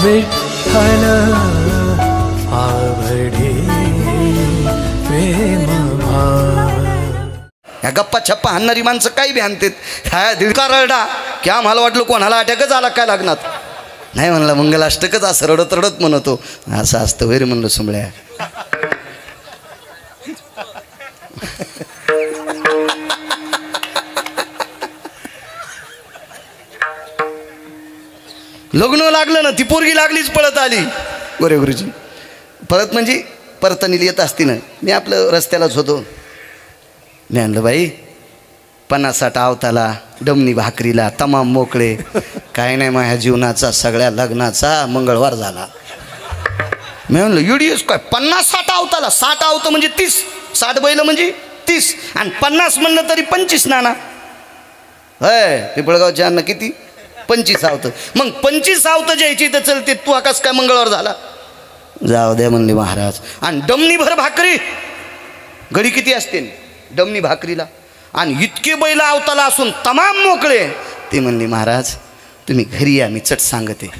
विठ्ठल आवडे प्रेम भाव। ह्या गप्पा छप्पा हाणणारी माणसं काही बी आणतात. ह्या दिडका रडा की आम्हाला वाटलं कोणाला अटॅकच आला काय लग्नात. नाही म्हणलं मंगलाष्टकच असं रडत रडत म्हणतो. असं असतं वैर म्हणलं सुंबळ्या. लग्न लागलं ना ती पोरगी लागलीच पळत आली. गोरे गुरुजी पळत म्हणजे परतनीला येत असती ना. मी आपलं रस्त्यालाच होतो. मी आणलं बाई 50-60 आवताला डमनी भाकरीला तमाम मोकळे. काय नाही माझ्या जीवनाचा सगळ्या लग्नाचा मंगळवार झाला. मी म्हणलं युडीएस काय 50-60 आवताला. 60 आवतं म्हणजे 30. 60 बैल म्हणजे 30 आणि 50 म्हणलं तरी 25 नाना. होय पिपळगावच्या अन्न किती 25 आवतं. मग 25 आवतं ज्यायची तर चलते. तू आकाश काय मंगळवार झाला. जाऊ द्या म्हणले महाराज. आणि डमनी भर भाकरी गडी किती असते डमनी भाकरीला. आणि इतके बैल आवताला असून तमाम मोकळे. ते म्हणले महाराज तुम्ही घरी या मी चट सांगते.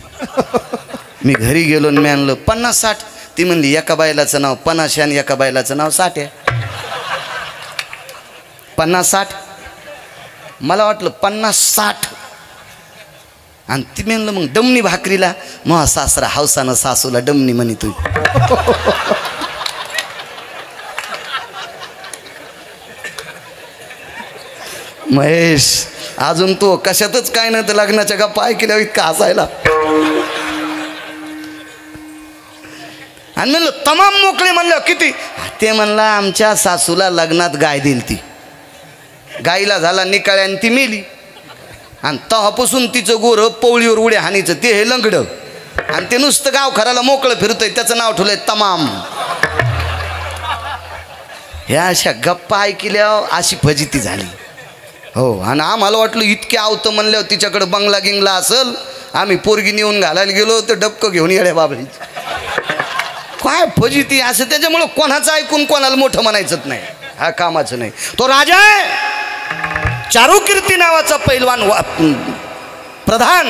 मी घरी गेलो आणि मी आणलं 50-60. ती म्हणली एका बैलाचं नाव 50 आणि एका बैलाचं नाव 60 आहे. 50-60 मला वाटलं 50-60. आणि ती म्हणलं मग डमनी भाकरीला. मग सासरा हौसानं सासूला डमनी म्हणतो. महेश अजून तो कशातच काय नाही तर लग्नाच्या गप्पा ऐकल्या इतका हसायला. आणि म्हणलं तमाम मोकळे म्हणलं किती. ते म्हणला आमच्या सासूला लग्नात गाय दिली. ती गाईला झाला निकाळ्या आणि ती मेली. आणि तेव्हापासून तिचं गोरं पवळीवर उड्या हानीचं ते हे लंगडं. आणि ते नुसतं गाव खराला मोकळं फिरतंय. त्याचं नाव ठेवलंय तमाम. ह्या अशा गप्पा ऐकल्या अशी फजिती झाली. हो आणि आम्हाला वाटलं इतके आवतं म्हणल्यावर तिच्याकडं बंगला गिंगला असल. आम्ही पोरगी नेऊन घालायला गेलो तर डबकं घेऊन येड्या बाबळी. काय फजिती असं. त्याच्यामुळं कोणाचं ऐकून कोणाला मोठं म्हणायचंच नाही. हा कामाचं नाही. तो राजा आहे चारुकीर्ती नावाचा पैलवान प्रधान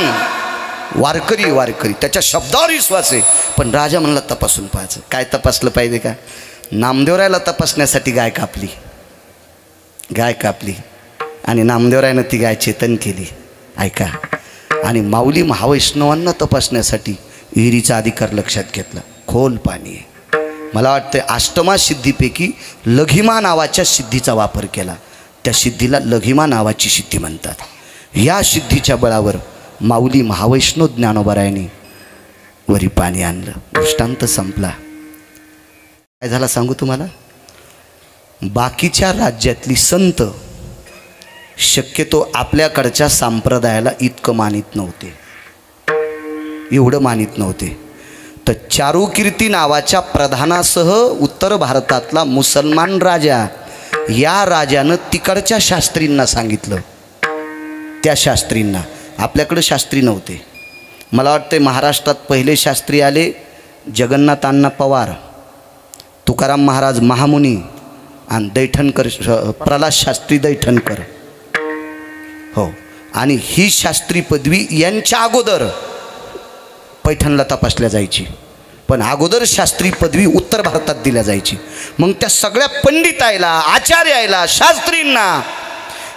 वारकरी त्याच्या शब्दावर विश्वास आहे. पण राजा म्हणला तपासून पाहायचं. काय तपासलं पाहिजे का. नामदेवरायला तपासण्यासाठी गाय कापली आणि नामदेवरायनं ती गाय चेतन केली. ऐका. आणि माऊली महावैष्णवांना तपासण्यासाठी विहिरीचा अधिकार लक्षात घेतला. खोल पाणी आहे. मला वाटतं अष्टमा सिद्धीपैकी लघिमा नावाच्या सिद्धीचा वापर केला. त्या सिद्धीला लघिमा नावाची सिद्धी म्हणतात. या सिद्धीच्या बळावर माऊली महावैष्णव ज्ञानोबारायांनी वरी पाणी आणलं. दृष्टांत संपला. काय झाला सांगू तुम्हाला. बाकीच्या राज्यातली संत शक्यतो आपल्याकडच्या संप्रदायाला इतकं मानित नव्हते. एवढं मानित नव्हते. तर चारुकीर्ती नावाच्या प्रधानासह उत्तर भारतातला मुसलमान राजा या राजानं तिकडच्या शास्त्रींना सांगितलं. त्या शास्त्रींना आपल्याकडे शास्त्री नव्हते. मला वाटतं महाराष्ट्रात पहिले शास्त्री आले जगन्नाथ अण्णा पवार, तुकाराम महाराज महामुनी आणि दैठणकर प्रल्हाद शास्त्री दैठणकर. हो आणि ही शास्त्री पदवी यांच्या अगोदर पैठणला तपासल्या जायची. पण अगोदर शास्त्री पदवी उत्तर भारतात दिल्या जायची. मग त्या सगळ्या पंडितायला आचार्याला शास्त्रींना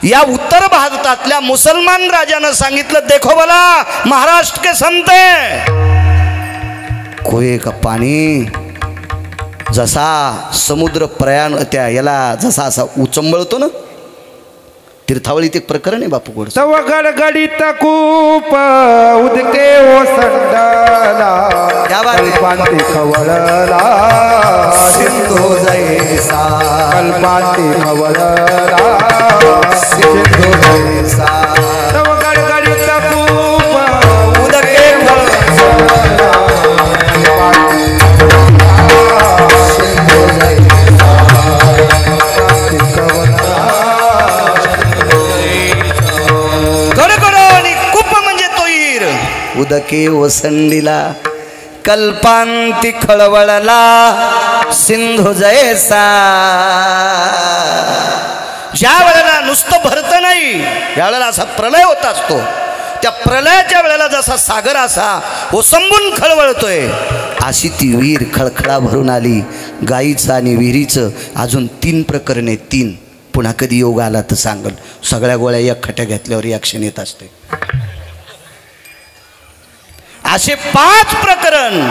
या उत्तर भारतातल्या मुसलमान राजानं सांगितलं देखो भला महाराष्ट्र के संत कोई का पाणी जसा समुद्र प्रयाण त्या याला जसा असा उचंबळतो ना. तीर्थावळीत एक प्रकरण आहे बापू गोड. तव गडगडीत कूप उदके ओसंडला कल्पांती खवळला सिंधू जैसा कल्पांती खवळला सिंधू जैसा. तव गडगडीत कूप उदके उदके ओसंडीला कल्पांती खळवळला सिंधू जैसा. ज्या वेळेला नुसतं भरत नाही त्यावेळेला असा प्रलय होत असतो. त्या प्रलयाच्या वेळेला जसा सागर असा ओसंबून खळवळतोय, अशी ती विहीर खळखळा भरून आली. गाईचं आणि विहिरीचं अजून 3 प्रकरणे, 3. पुन्हा कधी योग आला तर सांगल. सगळ्या गोळ्या एक खट्या घेतल्यावर रिॲक्शन येत असते. असे 5 प्रकरण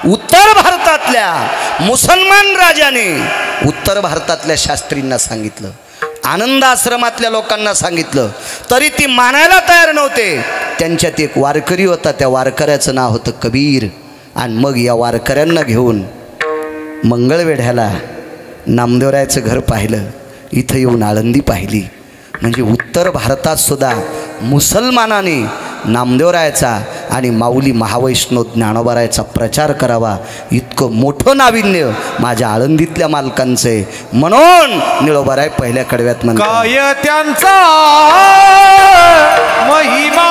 उत्तर भारतातल्या मुसलमान राजाने उत्तर भारतातल्या शास्त्रींना सांगितलं, आनंद आश्रमातल्या लोकांना सांगितलं, तरी ती मानायला तयार नव्हते. त्यांच्यात एक वारकरी होता, त्या वारकऱ्याचं नाव होतं कबीर. आणि मग या वारकऱ्यांना घेऊन मंगळवेढ्याला नामदेवरायाचं घर पाहिलं, इथं येऊन आळंदी पाहिली. म्हणजे उत्तर भारतात सुद्धा मुसलमानाने नामदेवरायाचा आणि माऊली महावैष्णव ज्ञानोबारायाचा प्रचार करावा, इतकं मोठं नाविन्य माझ्या आळंदीतल्या मालकांचं आहे. म्हणून निळोबाराय पहिल्या कडव्यात म्हणतात, काय त्यांचा महिमा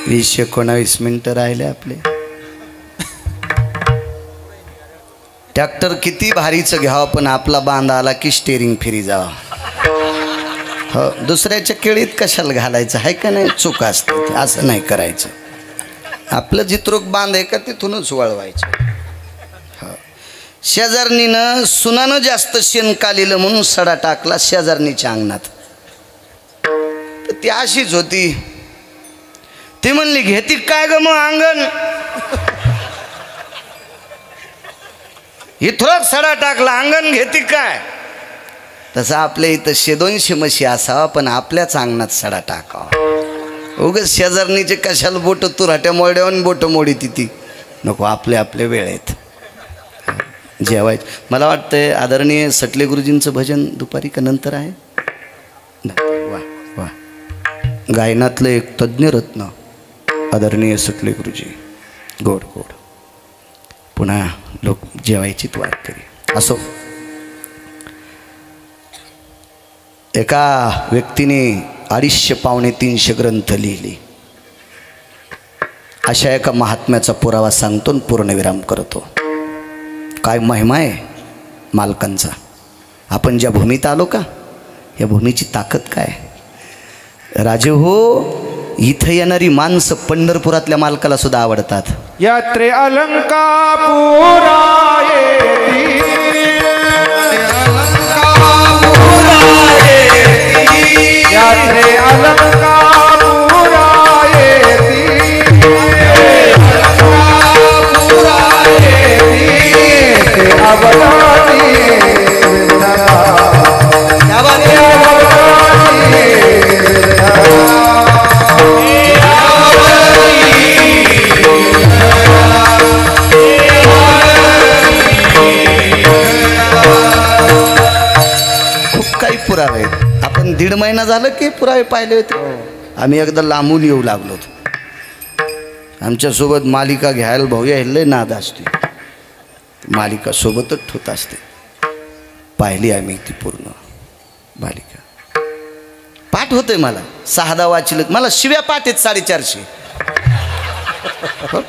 वीस 19 मिनिटं राहिले आपले. ट्रॅक्टर किती भारीचं घ्यावं, पण आपला बांधा आला की स्टेरिंग फिरी जावं. हो, दुसऱ्याच्या केळीत कशाला घालायचं आहे का नाही, चूक असते. असं नाही करायचं. आपलं जित्रोक बांध आहे का तिथूनच वळवायचं. हो, शेजारणीनं सुनानं जास्त शेण कालिलं म्हणून सडा टाकला शेजारणीच्या अंगणात. तर ती अशीच होती. ती म्हणली, घेती काय ग मग अंगण, इथं सडा टाकला, अंगण घेती काय. तसं आपल्या इथं 100-200 म्हशी असावा, पण आपल्याच अंगणात सडा टाकावा. उगाच शेजारणीचे कशाला बोट तुराट्या मोड्यावर बोट मोडी ती नको. आपल्या आपल्या वेळेत जेवायचं. मला वाटतंय आदरणीय सटले गुरुजींचं भजन दुपारी का नंतर आहे. वा वा, गायनातलं एक तज्ज्ञ रत्न आदरणीय सटले गुरुजी. गोड गोड. पुन्हा लोक जेवायची वाट करी. असो, एका व्यक्तीने 250-300 ग्रंथ लिहिले. अशा एका महात्म्याचा पुरावा सांगतो आणि पूर्णविराम करतो. काय महिमा आहे मालकांचा. आपण ज्या भूमीत आलो का, या भूमीची ताकद काय. राजे हो, इथं येणारी माणसं पंढरपुरातल्या मालकाला सुद्धा आवडतात. यात्रे अलंकापुरा यात्रे अलंकापुरा पुरावे आहेत. आपण 1.5 महिना झालं की पुरावे पाहिले होते. आम्ही एकदा लांबून येऊ लागलो होतो. आमच्यासोबत मालिका घ्यायला भाऊ यायला नाद असते. मालिका सोबतच ठोत असते. पाहिली आम्ही ती पूर्ण मालिका. पाठ होतोय मला 6-10 वाचलं. मला शिव्या पाठ आहेत 450.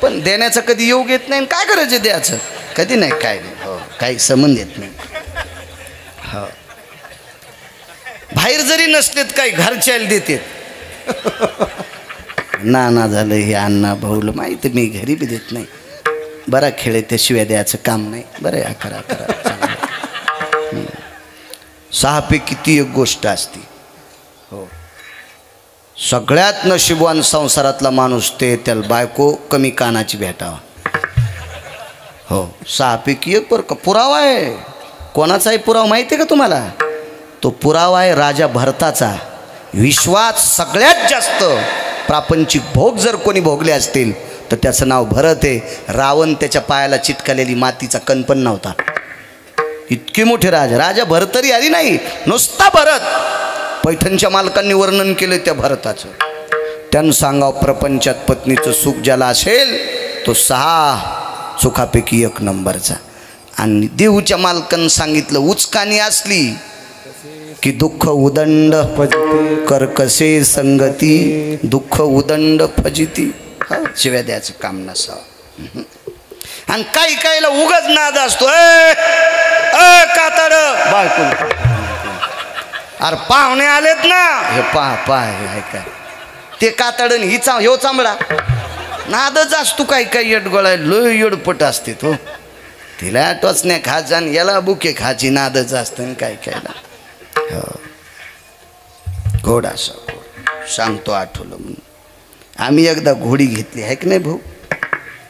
पण देण्याचं कधी योग येत नाही. काय करायचं द्यायचं कधी नाही. काय नाही. हो, काही संबंध येत नाही. हो, बाहेर जरी नसलेत काही घरच्याला देते. ना झालं हे अण्णा भाऊला माहिती, मी घरी बी देत नाही. बरा खेळ त्याशिवाय द्यायचं काम नाही. बरं आहे, करा. 6 पैकी ती एक गोष्ट असती. हो, सगळ्यात नशीबवान संसारातला माणूस ते त्याला बायको कमी कानाची भेटावा. हो, 6 पैकी एक. बरं का पुरावा आहे. कोणाचा आहे पुरावा माहिती आहे का तुम्हाला? तो पुरावा आहे राजा भरताचा. विश्वात सगळ्यात जास्त प्रापंचिक भोग जर कोणी भोगले असतील तर त्याचं नाव भरत आहे. रावण त्याच्या पायाला चिटकलेली मातीचा कण पण नव्हता. इतके मोठे राजा भरतरी आली नाही, नुसता भरत. पैठणच्या मालकांनी वर्णन केलं त्या भरताचं. त्यानं सांगावं प्रपंचात पत्नीचं सुख ज्याला असेल तो 6 सुखापैकी 1 नंबरचा. आणि देऊच्या मालकांनी सांगितलं उचकानी असली की दुःख उदंड करकसे संगती, दुःख उदंड फजिती. हा, शिव्या द्यायचं काम नसावं. आणि काही काहीला उगाच नाद असतो. कातड बायको, अरे पाहुणे आलेत ना, हे पहा हे काय ते कातडन हिचा ह्यो चांबडा. नादच असतो. काही येडगोळा लोय येडपट असते तो. तिला टोचण्या खायचा आणि याला बुके खायची नादच असतं. काय कायला घोडा सांगतो आठवलं म्हणून. आम्ही एकदा घोडी घेतली आहे की नाही भाऊ.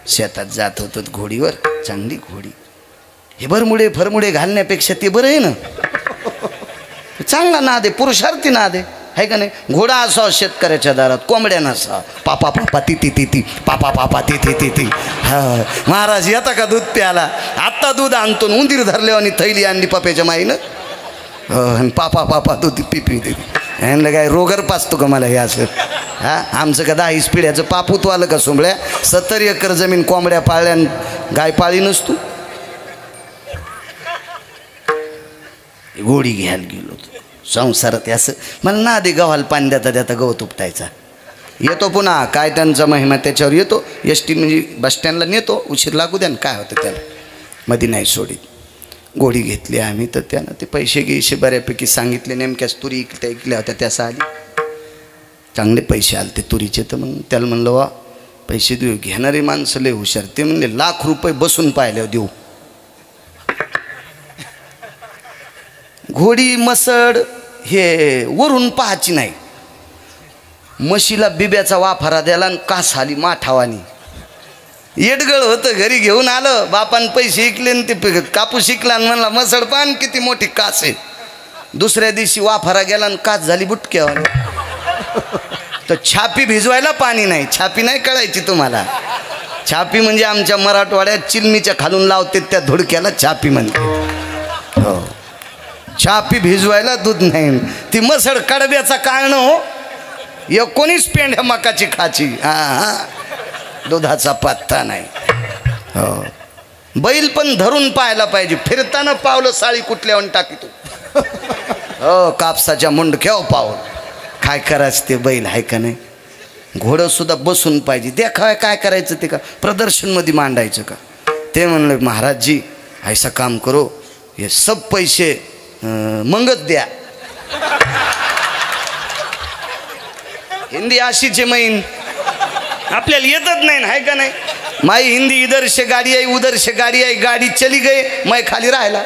शेतात जात होतो घोडीवर. चांगली घोडी. हे भरमुडे फरमुडे घालण्यापेक्षा ते बरं आहे ना. चांगला नाद आहे, पुरुषार्थी नाद आहे का नाही. घोडा असावा शेतकऱ्याच्या दारात, कोंबड्या नसावा. पापा पापा ती पापा पापा ती. हा, महाराज येता का दूध प्याला. आत्ता दूध आणतो. उंदीर धरले आणि थैली आणली पप्याच्या माईनं. आणि पापा पापा दूध पिपी देते. ह्यांना काय रोगर पाचतो का मला हे असं. हा, आमचं का 10 पिढ्याचं पापूत आलं का सोंबळ्या. 70 एकर जमीन कोंबड्या पाळल्या गाय पाळी नसतो. घोडी घ्यायला गेलो होतो संसारात. असं मला ना दे गव्हाला पाणी देता गवत उपटायचा. येतो पुन्हा काय त्यांचा महिमा त्याच्यावर येतो. एस टी म्हणजे बस स्टँडला नेतो. उशीर लागू द्या ना, काय होतं त्याला. मध्ये नाही सोडित. घोडी घेतली आम्ही तर त्यानं ते पैसे घ्यायचे बऱ्यापैकी सांगितले. नेमक्याच तुरी इकल्या होत्या त्यास आली. चांगले पैसे आले ते तुरीचे. तर मग त्याला म्हणलं वा पैसे देऊ. घेणारे माणसं लय हुशार. ते म्हणले ₹1,00,000 बसून पाहिल्यावर देऊ. घोडी मसड हे वरून पाहायची नाही. म्हशीला बिब्याचा वाफारा द्याला आणि कास आली माठावानी. येडगळ होतं. घरी घेऊन आलं. बापान पैसे इकले आणि ते कापूस शिकला आणि म्हणला मसड पान किती मोठी कास आहे. दुसऱ्या दिवशी वाफारा गेला आणि कास झाली बुटक्यावानी. तर छापी भिजवायला पाणी नाही. छापी नाही कळायची तुम्हाला. छापी म्हणजे आमच्या मराठवाड्यात चिलमीच्या खालून लावते त्या धुडक्याला छापी म्हणते. हो, छापी भिजवायला दूध नाही. ती मसड कडब्याचा कारण हो. 19 पेंढ्या मकाची खाची. हा, दुधाचा पत्ता नाही. हो, बैल पण धरून पाहायला पाहिजे. फिरताना पावलं साळी कुठल्यावर टाकी तू. हो, कापसाच्या मुंडक्यावर पावलं. काय करायचं ते बैल आहे का नाही. घोडं सुद्धा बसून पाहिजे. देखावा काय करायचं ते का प्रदर्शनमध्ये मांडायचं का. ते म्हणलं महाराज जी ऐसा काम करो, हे सब पैसे मंगत द्या. हिंदी अशीच आहे मैन, आपल्याला येतच नाही ना, आहे का नाही. माई हिंदी इधर से गाडी आई उधर से गाडी आई, गाडी चली गई मै खाली राहिला.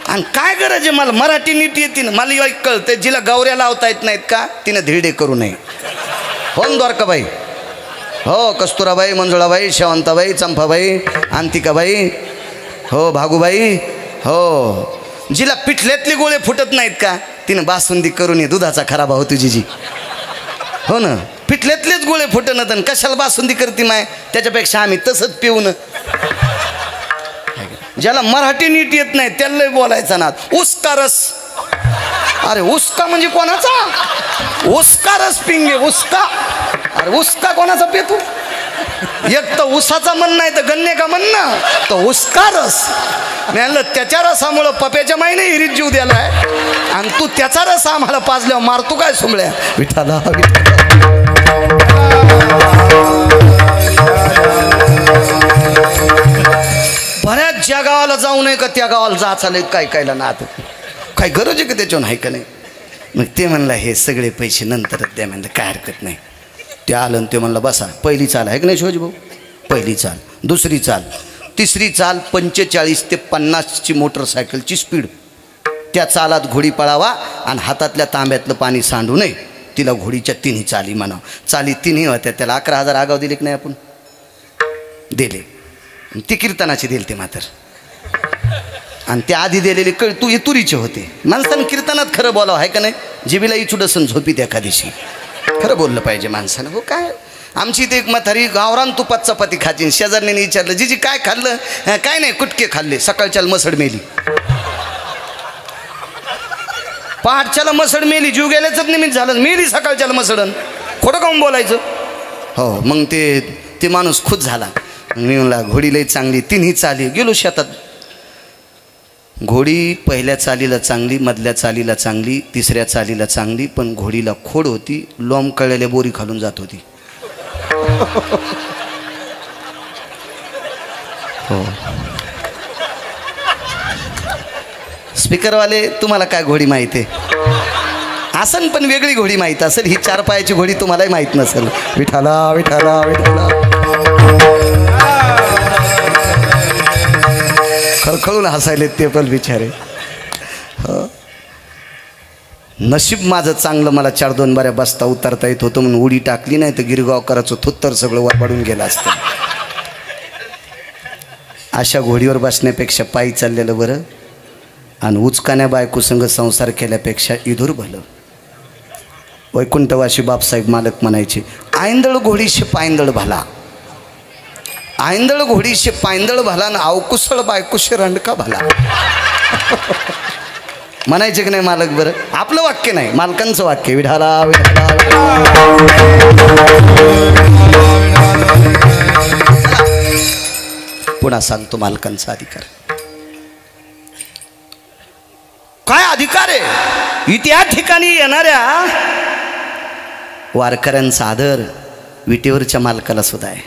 आणि काय गरज आहे, मला मराठी नीट येते ना, मला कळतं. जिला गौऱ्या लावता येत नाहीत का तिनं धिरडे करू नये. हो द्वारकाबाई, हो कस्तुराबाई, मंजुळाबाई, शेवंताबाई, चंपाबाई, अंतिकाबाई, हो भागूबाई, हो जिला पिठल्यातले गोळे फुटत नाहीत का तिनं बासुंदी करून ये. दुधाचा खराब हो तुझी जी, हो ना, पिठल्यातलेच गोळे फुटत ना, कशाला बासुंदी करते माय. त्याच्यापेक्षा आम्ही तसंच पिऊन. ज्याला मराठी नीट येत नाही त्याला बोलायचा ना उसका रस. अरे उसका म्हणजे कोणाचा, उसका रस पिंगे उसका. अरे उसका कोणाचा पेतू. एक तर उसाचा मन नाही तर गन्ने का म्हणणं, तो उसका रस. म्हणलं त्याच्या रसामुळं पप्याच्या माईने हिरीत जीव दिलाय आणि तू त्याचा रस आम्हाला पाजल्यावर मारतो काय सुमळ्या. विठाला बऱ्याच ज्या गावाला जाऊ नये का त्या गावाला जा चालेल काय कायला ना. आता काय गरज आहे का त्याच्यावर, आहे का नाही. मग ते म्हणलं हे सगळे पैसे नंतरच द्या. म्हणलं काय हरकत नाही. ते आलं आणि ते म्हणलं बसा. पहिली चाल आहे का नाही शिवाजी भाऊ, पहिली चाल, दुसरी चाल, तिसरी चाल 45 ते 50ची मोटरसायकलची स्पीड. त्या चालात घोडी पळावा आणि हातातल्या तांब्यातलं पाणी सांडू नये. तिला घोडीच्या तिन्ही चाली म्हणावं. चाली तिन्ही होत्या. त्याला 11,000 आगाव दिले की नाही आपण, दिले. ती कीर्तनाचे दिले ते मात्र. आणि ते आधी दिलेले तू तुरीचे होते. माणसानं कीर्तनात खरं बोलावं, आहे का नाही. जिबीला इचुडसन झोपीत एका दिवशी खरं बोललं पाहिजे माणसानं. हो काय आमची इथे एक म्हातारी गावरान तुपात चपाती खाची. शेजारने विचारलं जीजी काय खाल्लं, काय नाही कुटके खाल्ले. सकाळच्याला मसड मेली, पहाटच्याला मसड मेली. जीव गेल्याच निमित्त झालं, मेली सकाळच्याला मसडन. खोटं काऊन बोलायचं. हो मग ते माणूस खुश झाला. मी म्हणला घोडी लई चांगली, तिन्ही चाली. गेलो शेतात. घोडी पहिल्या चालीला चांगली, मधल्या चालीला चांगली, तिसऱ्या चालीला चांगली, पण घोडीला खोड होती. लोंब कळलेल्या बोरी खालून जात होती. हो स्पीकरवाले तुम्हाला काय घोडी माहिती आहे असन, पण वेगळी घोडी माहीत असेल. ही 4 पायाची घोडी तुम्हालाही माहीत नसेल. विठाला विठाला विठाला. खळखळून हसायले ते पण बिचारे. नशीब माझं चांगलं, मला 4-2 बाऱ्या बसता उतरता येत होतं म्हणून उडी टाकली, नाही तर गिरगावकराचं थुत्तर सगळं वरबाडून गेलं असतं. अशा घोडीवर बसण्यापेक्षा पायी चाललेलं बरं, आणि उचकाण्या बायकोसंग संसार केल्यापेक्षा इधूर भलं. वैकुंठवासी बापसाहेब मालक म्हणायचे, आयंदळ घोडीशे पायंदळ भला, आयंदळ घोडीशे पायंदळ भला ना अवकुसळ बायकुशे रंडका भला. म्हणायचे की नाही मालक बरं. आपलं वाक्य नाही, मालकांचं वाक्य. विठाला विठाला. पुन्हा सांगतो मालकांचा अधिकार. काय अधिकार आहे. त्या ठिकाणी येणाऱ्या वारकऱ्यांचा आदर विटेवरच्या मालकाला सुद्धा आहे.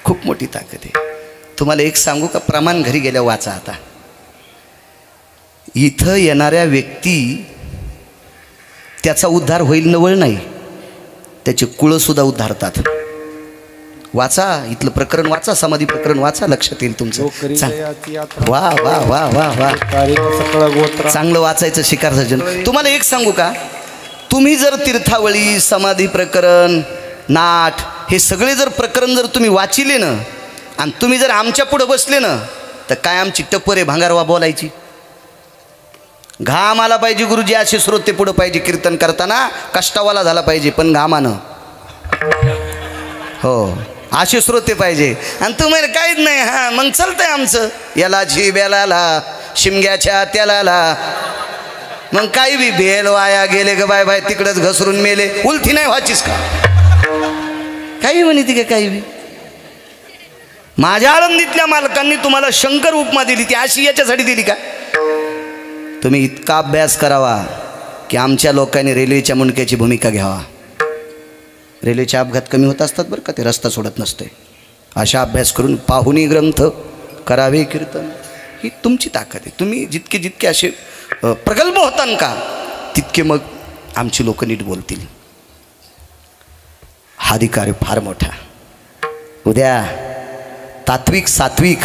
खूप मोठी ताकद आहे. तुम्हाला एक सांगू का, प्रमाण घरी गेल्या वाचा. आता इथं येणाऱ्या व्यक्ती त्याचा उद्धार होईल नवळ नाही, त्याचे कुळंसुद्धा उद्धारतात. वाचा, इथलं प्रकरण वाचा, समाधी प्रकरण वाचा, लक्षात येईल तुमचं. वा वा वा वा वा, चांगलं वाचायचं शिकार सज्जन. तुम्हाला एक सांगू का, तुम्ही जर तीर्थावळी, समाधी प्रकरण, नाट, हे सगळे जर प्रकरण जर तुम्ही वाचिले ना, आणि तुम्ही जर आमच्या पुढं बसले ना, तर काय आमची टप्पर आहे भांगारवा बोलायची. घाम आला पाहिजे गुरुजी, असे श्रोते पुढं पाहिजे. कीर्तन करताना कष्टावाला झाला पाहिजे, पण घामानं. हो असे श्रोते पाहिजे. आणि तुम्हाला काहीच नाही, हां मग चालतंय आमचं. याला झिब्याला शिमग्याच्या त्याला, मग काही बी भेल वाया गेले ग बाय बाय, तिकडंच घसरून मेले. उलथी नाही व्हायचीस का, काही म्हणे ती का काही बी. माझ्या आळंदीतल्या मालकांनी तुम्हाला शंकर उपमा दिली, ती अशी याच्यासाठी दिली का. तुम्ही इतका अभ्यास करावा की आमच्या लोकांनी रेल्वेच्या मुंडक्याची भूमिका घ्यावा. रेल्वेचे अपघात कमी होत असतात बरं का, ते रस्ता सोडत नसते. अशा अभ्यास करून पाहुणी ग्रंथ करावे कीर्तन, ही तुमची ताकद आहे. तुम्ही जितके जितके असे प्रगल्भ होतान का तितके मग आमची लोक नीट बोलतील. हा अधिकार फार मोठा. उद्या तात्विक सात्विक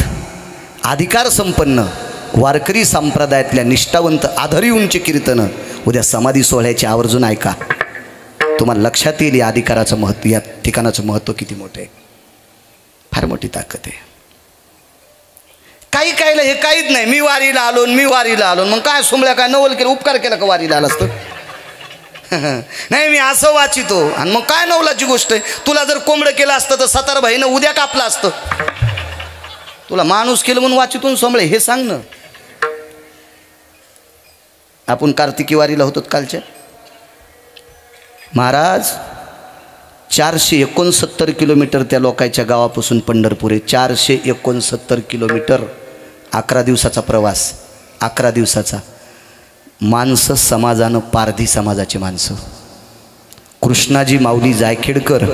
अधिकार संपन्न वारकरी संप्रदायातल्या निष्ठावंत आधारी उंच कीर्तनं उद्या समाधी सोहळ्याचे आवर्जून ऐका. तुम्हाला लक्षात येईल या अधिकाराचं महत्त्व, या ठिकाणाचं महत्त्व किती मोठं आहे. फार मोठी ताकद आहे. काही कायला हे काहीच नाही, मी वारीला आलो मग काय सोमल्या काय नवल केलं, उपकार केला का वारीला आलास तर? नाही मी असं वाचितो आणि मग काय नवलाची गोष्ट आहे. तुला जर कोंबडं केलं असतं तर सतार भाईनं उद्या कापलं असतं. तुला माणूस केलं म्हणून वाचितून सोमळे हे सांग ना. आपण कार्तिकी वारीला होतो कालच्या. महाराज 469 किलोमीटर त्या लोकांच्या गावापासून पंढरपूर आहे. 469 किलोमीटर, 11 दिवसाचा प्रवास, 11 दिवसाचा. माणसं समाजानं पारधी समाजाचे माणसं, कृष्णाजी माऊली जायखेडकर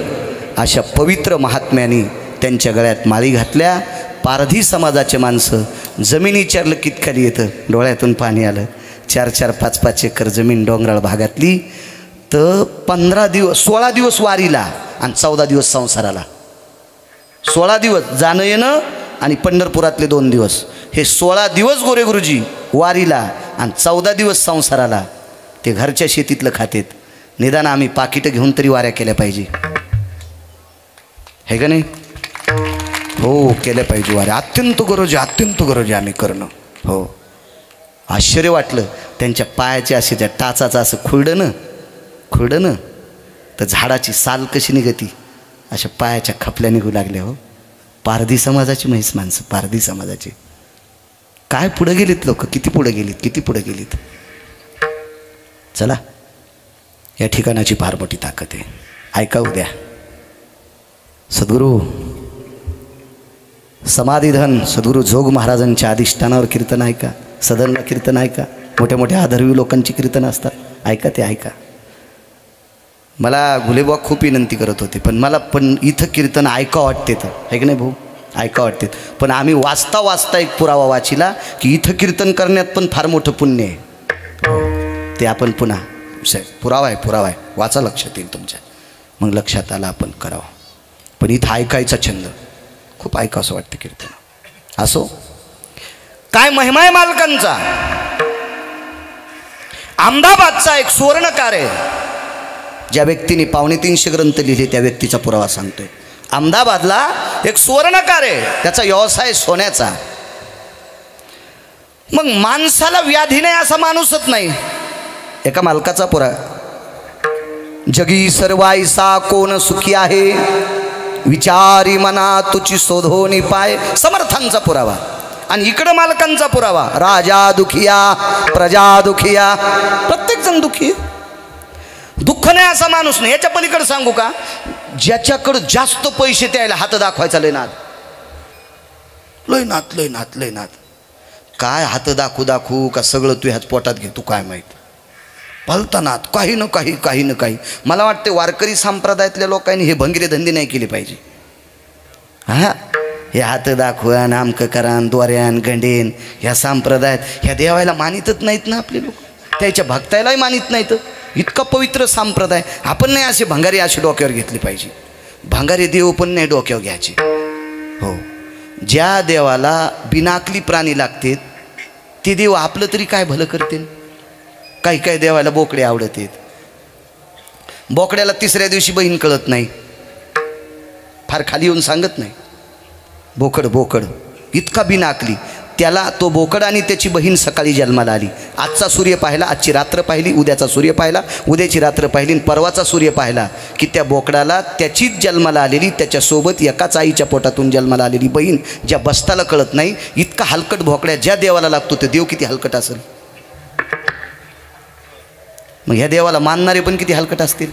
अशा पवित्र महात्म्यांनी त्यांच्या गळ्यात माळी घातल्या. पारधी समाजाचे माणसं. जमीन विचारलं कित खाली येतं, डोळ्यातून पाणी आलं. 4-4, 5-5 एकर जमीन डोंगराळ भागातली. तर 15 दिवस 16 दिवस वारीला आणि 14 दिवस संसाराला. 16 दिवस जाणं येणं आणि पंढरपुरातले 2 दिवस. हे 16 दिवस गोरे गुरुजी वारीला आणि 14 दिवस संसाराला. ते घरच्या शेतीतलं खातेत. निदान आम्ही पाकिटं घेऊन तरी वाऱ्या केल्या पाहिजे, हे का नाही? हो, केल्या पाहिजे वाऱ्या. अत्यंत गरज आहे आम्ही करणं. हो, आश्चर्य वाटलं त्यांच्या पायाचे असे त्या टाचाचं असं खुरडं ना तर झाडाची साल कशी निघती अशा पायाच्या खपल्या निघू लागल्या. हो, पारधी समाजाची म्हैस माणसं, पारधी समाजाची. काय पुढे गेलीत लोक, किती पुढे गेलीत. चला, या ठिकाणाची फार मोठी ताकद आहे. ऐका उद्या सद्गुरू समाधीधन सद्गुरू जोग महाराजांच्या अधिष्ठानावर कीर्तन ऐका, सदनला कीर्तन ऐका. मोठ्या मोठ्या आदरवी लोकांची कीर्तन असतात, ऐका ते ऐका. मला गुलेबा खूप विनंती करत होते, पण मला इथं कीर्तन ऐका वाटते तर, आहे की नाही भाऊ? ऐका वाटते. पण आम्ही वाचता एक पुरावा वाचिला की इथं कीर्तन करण्यात पण फार मोठं पुण्य आहे. ते आपण पुन्हा पुरावा आहे, वाचा, लक्षात येईल तुमच्या. मग लक्षात आलं आपण करावं. पण इथं ऐकायचा छंद खूप ऐकावं असं वाटतं कीर्तन. असो, काय महिमा आहे मालकांचा. अहमदाबादचा एक सुवर्णकार आहे, ज्या व्यक्तीने 350 ग्रंथ लिहिले त्या व्यक्तीचा पुरावा सांगतोय. अहमदाबादला एक सुवर्णकार आहे, त्याचा व्यवसाय सोन्याचा. मग माणसाला व्याधी नाही असा माणूसच नाही. एका मालकाचा पुरा, जगी सर्वायसा कोण सुखी आहे, विचारी मना तुची शोधोनी पाय. समर्थांचा पुरावा. आणि इकडं मालकांचा पुरावा, राजा दुखिया प्रजा दुखिया, प्रत्येक जण दुखी. दुःख नाही असा माणूस नाही. याच्या पलीकडे सांगू का, ज्याच्याकडे जास्त पैसे त्याला हात दाखवायचा लय नाद. काय हात दाखवू का सगळं तू ह्याच पोटात घे, तू काय माहीत. पलता नाद, काही न काही. मला वाटते वारकरी संप्रदायातल्या लोकांनी हे भंगिरे धंदे नाही केले पाहिजे. हा, हे हात दाखवान, आमकं करान, द्वाऱ्यान, गंडेन, ह्या संप्रदायात ह्या देवाला मानितच नाहीत ना आपले लोक. त्याच्या भक्तायलाही मानित नाहीत. इतका पवित्र संप्रदाय. आपण नाही असे भंगारी असे डोक्यावर घेतले पाहिजे. भंगारी देव पण नाही डोक्यावर घ्यायचे. हो, ज्या देवाला बिनाकली प्राणी लागतात ते देव आपलं तरी काय भलं करतील. काही देवाला बोकडे आवडत आहेत. बोकड्याला 3ऱ्या दिवशी बहीण कळत नाही, फार खाली येऊन सांगत नाही. बोकड इतका बिनाकली. त्याला तो बोकड आणि त्याची बहीण सकाळी जन्माला आली. आजचा सूर्य पाहिला, आजची रात्र पाहिली, उद्याचा सूर्य पाहिला, उद्याची रात्र पाहिली, आणि परवाचा सूर्य पाहिला की त्या बोकडाला त्याचीच जन्माला आलेली, त्याच्यासोबत एकाच आईच्या पोटातून जन्माला आलेली बहीण ज्या बस्ताला कळत नाही. इतका हलकट भोकड्या ज्या देवाला लागतो ते देव किती हलकट असेल. मग ह्या देवाला मानणारे पण किती हलकट असतील.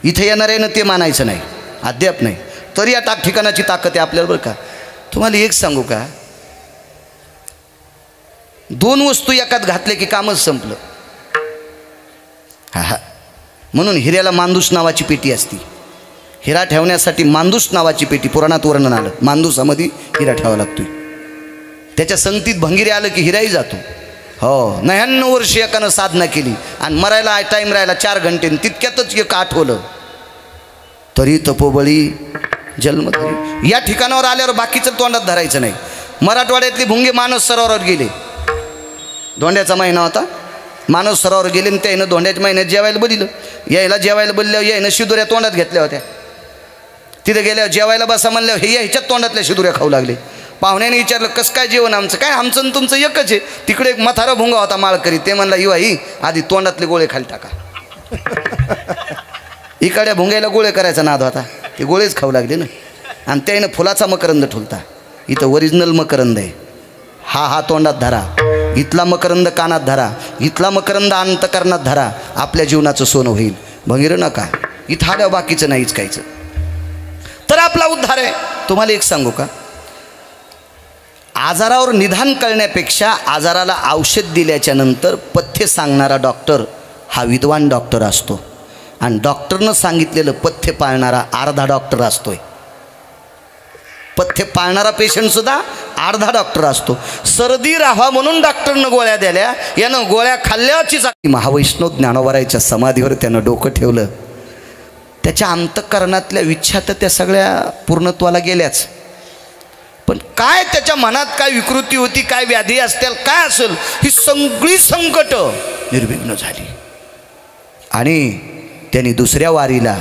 इथे येणाऱ्यानं ते मानायचं नाही, अद्याप नाही. तरी या ठिकाणाची ताकद आहे आपल्याला बरं का. तुम्हाला एक सांगू का, 2 वस्तू एकात घातले की कामच संपलं. हा, म्हणून हिऱ्याला मांदूस नावाची पेटी असती. हिरा ठेवण्यासाठी मांदूस नावाची पेटी पुराणात वर्णन आलं. मांदूसामध्ये हिरा ठेवावा लागतोय. त्याच्या संगतीत भंगिरे आलं की हिराही जातो. हो, 99 वर्ष एकानं साधना केली आणि मरायला टाईम राहिला 4 घंटे, तितक्यातच एक आठवलं तरी तपोबळी जन्म धरी. या ठिकाणावर आल्यावर बाकीचं तोंडात धरायचं नाही. मराठवाड्यातले भुंगे मानस सरोवरावर गेले. धोंड्याचा महिना होता. मानस सरोवर गेले आणि त्यानं धोंड्याच्या महिन्यात जेवायला बोलिलं. यायला जेवायला बोलल्यावर यायनं शिदुऱ्या तोंडात घेतल्या होत्या. तिथे गेल्यावर जेवायला बसा म्हणल्यावर हे ह्याच्यात तोंडातल्या शिदुऱ्या खाऊ लागले. पाहुण्याने विचारलं कसं काय जेवण आमचं? काय आमचं आणि तुमचं एकच आहे. तिकडे एक म्हातारा भुंगा होता माळकरी. ते म्हणला ही आधी तोंडातले गोळे खाली टाका. इकडे भुंग्याला गोळे करायचा नाद होता. ते गोळेच खाऊ लागले ना. आणि त्यानं फुलाचा मकरंद ठुलता. इथं ओरिजिनल मकरंद आहे. हा तोंडात धरा. इथला मकरंद कानात धरा. इथला मकरंद अंतकरणात धरा. आपल्या जीवनाचं सोनं होईल. भंगिर नका. इथं आल्यावर बाकीचं नाहीच कायचं. तर आपला उद्धार आहे. तुम्हाला एक सांगू का, आजारावर निदान कळण्यापेक्षा आजाराला औषध दिल्याच्या नंतर पथ्य सांगणारा डॉक्टर हा विद्वान डॉक्टर असतो. आणि डॉक्टरनं सांगितलेलं पथ्य पाळणारा अर्धा डॉक्टर असतोय. पथ्य पाळणारा पेशंटसुद्धा अर्धा डॉक्टर असतो. सर्दी राहावा म्हणून डॉक्टरनं गोळ्या दिल्या. यानं गोळ्या खाल्ल्याचीच. महावैष्णव ज्ञानोबारायच्या समाधीवर त्यानं डोकं ठेवलं. त्याच्या अंतःकरणातल्या इच्छा तर त्या सगळ्या पूर्णत्वाला गेल्याच. पण काय त्याच्या मनात काय विकृती होती, काय व्याधी असतील, काय असेल, ही सगळी संकट निर्विघ्न झाली. आणि त्यांनी दुसऱ्या वारीला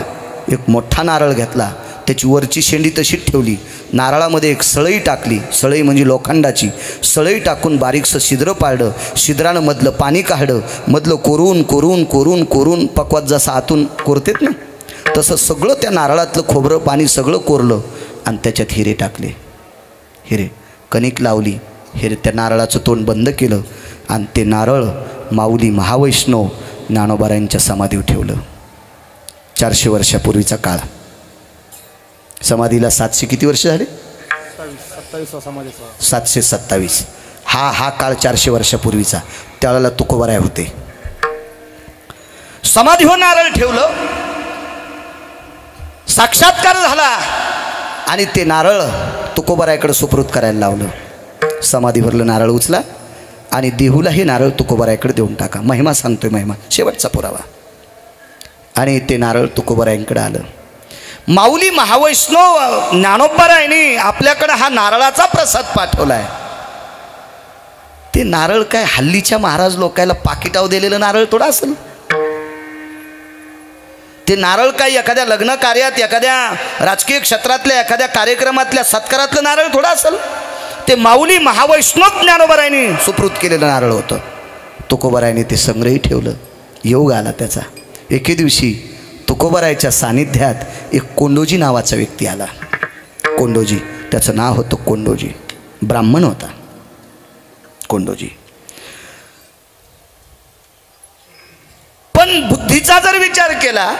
एक मोठा नारळ घेतला. त्याची वरची शेंडी तशीच ठेवली. नारळामध्ये एक सळई टाकली. सळई म्हणजे लोखंडाची. सळई टाकून बारीकसं छिद्र पाडलं. छिद्रानं मधलं पाणी काढलं. मधलं कोरून कोरून कोरून कोरून पक्वात जसं आतून कोरतेत ना, तसं सगळं त्या नारळातलं खोबरं पाणी सगळं कोरलं. आणि त्याच्यात हिरे टाकले. हिरे कणिक लावली. हिरे त्या नारळाचं तोंड बंद केलं. आणि ते नारळ माऊली महावैष्णव ज्ञानोबारायांच्या समाधीवर ठेवलं. 400 वर्षापूर्वीचा काळ. समाधीला 700 किती वर्ष झाले? 727. हा काळ 400 वर्षापूर्वीचा. त्यावेळेला तुकोबाराय होते. समाधीवर नारळ ठेवलं. साक्षात्कार झाला. आणि ते नारळ तुकोबारायकडे सुपूर्द करायला लावलं. समाधीवरलं नारळ उचला आणि देहूला हे नारळ तुकोबारायकडे देऊन टाका. महिमा सांगतोय, महिमा शेवटचा पुरावा. आणि ते नारळ तुकोबारायांकडे आलं. माऊली महावैष्णव ज्ञानोबारायांनी आपल्याकडे हा नारळाचा प्रसाद पाठवलाय. ते नारळ काय हल्लीच्या महाराज लोकायला पाकिटाव दिलेलं नारळ थोडा असेल. ते नारळ काय एखाद्या लग्न कार्यात, एखाद्या राजकीय क्षेत्रातल्या एखाद्या कार्यक्रमातल्या सत्कारातलं नारळ थोडा असेल. ते माऊली महावैष्णव ज्ञानोबारायांनी सुपूर्द केलेलं नारळ होतं. तुकोबारायांनी ते संग्रही ठेवलं. योग आला त्याचा. एके दिवशी तुकोबारायच्या सानिध्यात एक कोंडोजी नावाचा व्यक्ती आला. कोंडोजी, त्याचं नाव होतं कोंडोजी. ब्राह्मण होता कोंडोजी. पण बुद्धीचा जर विचार केला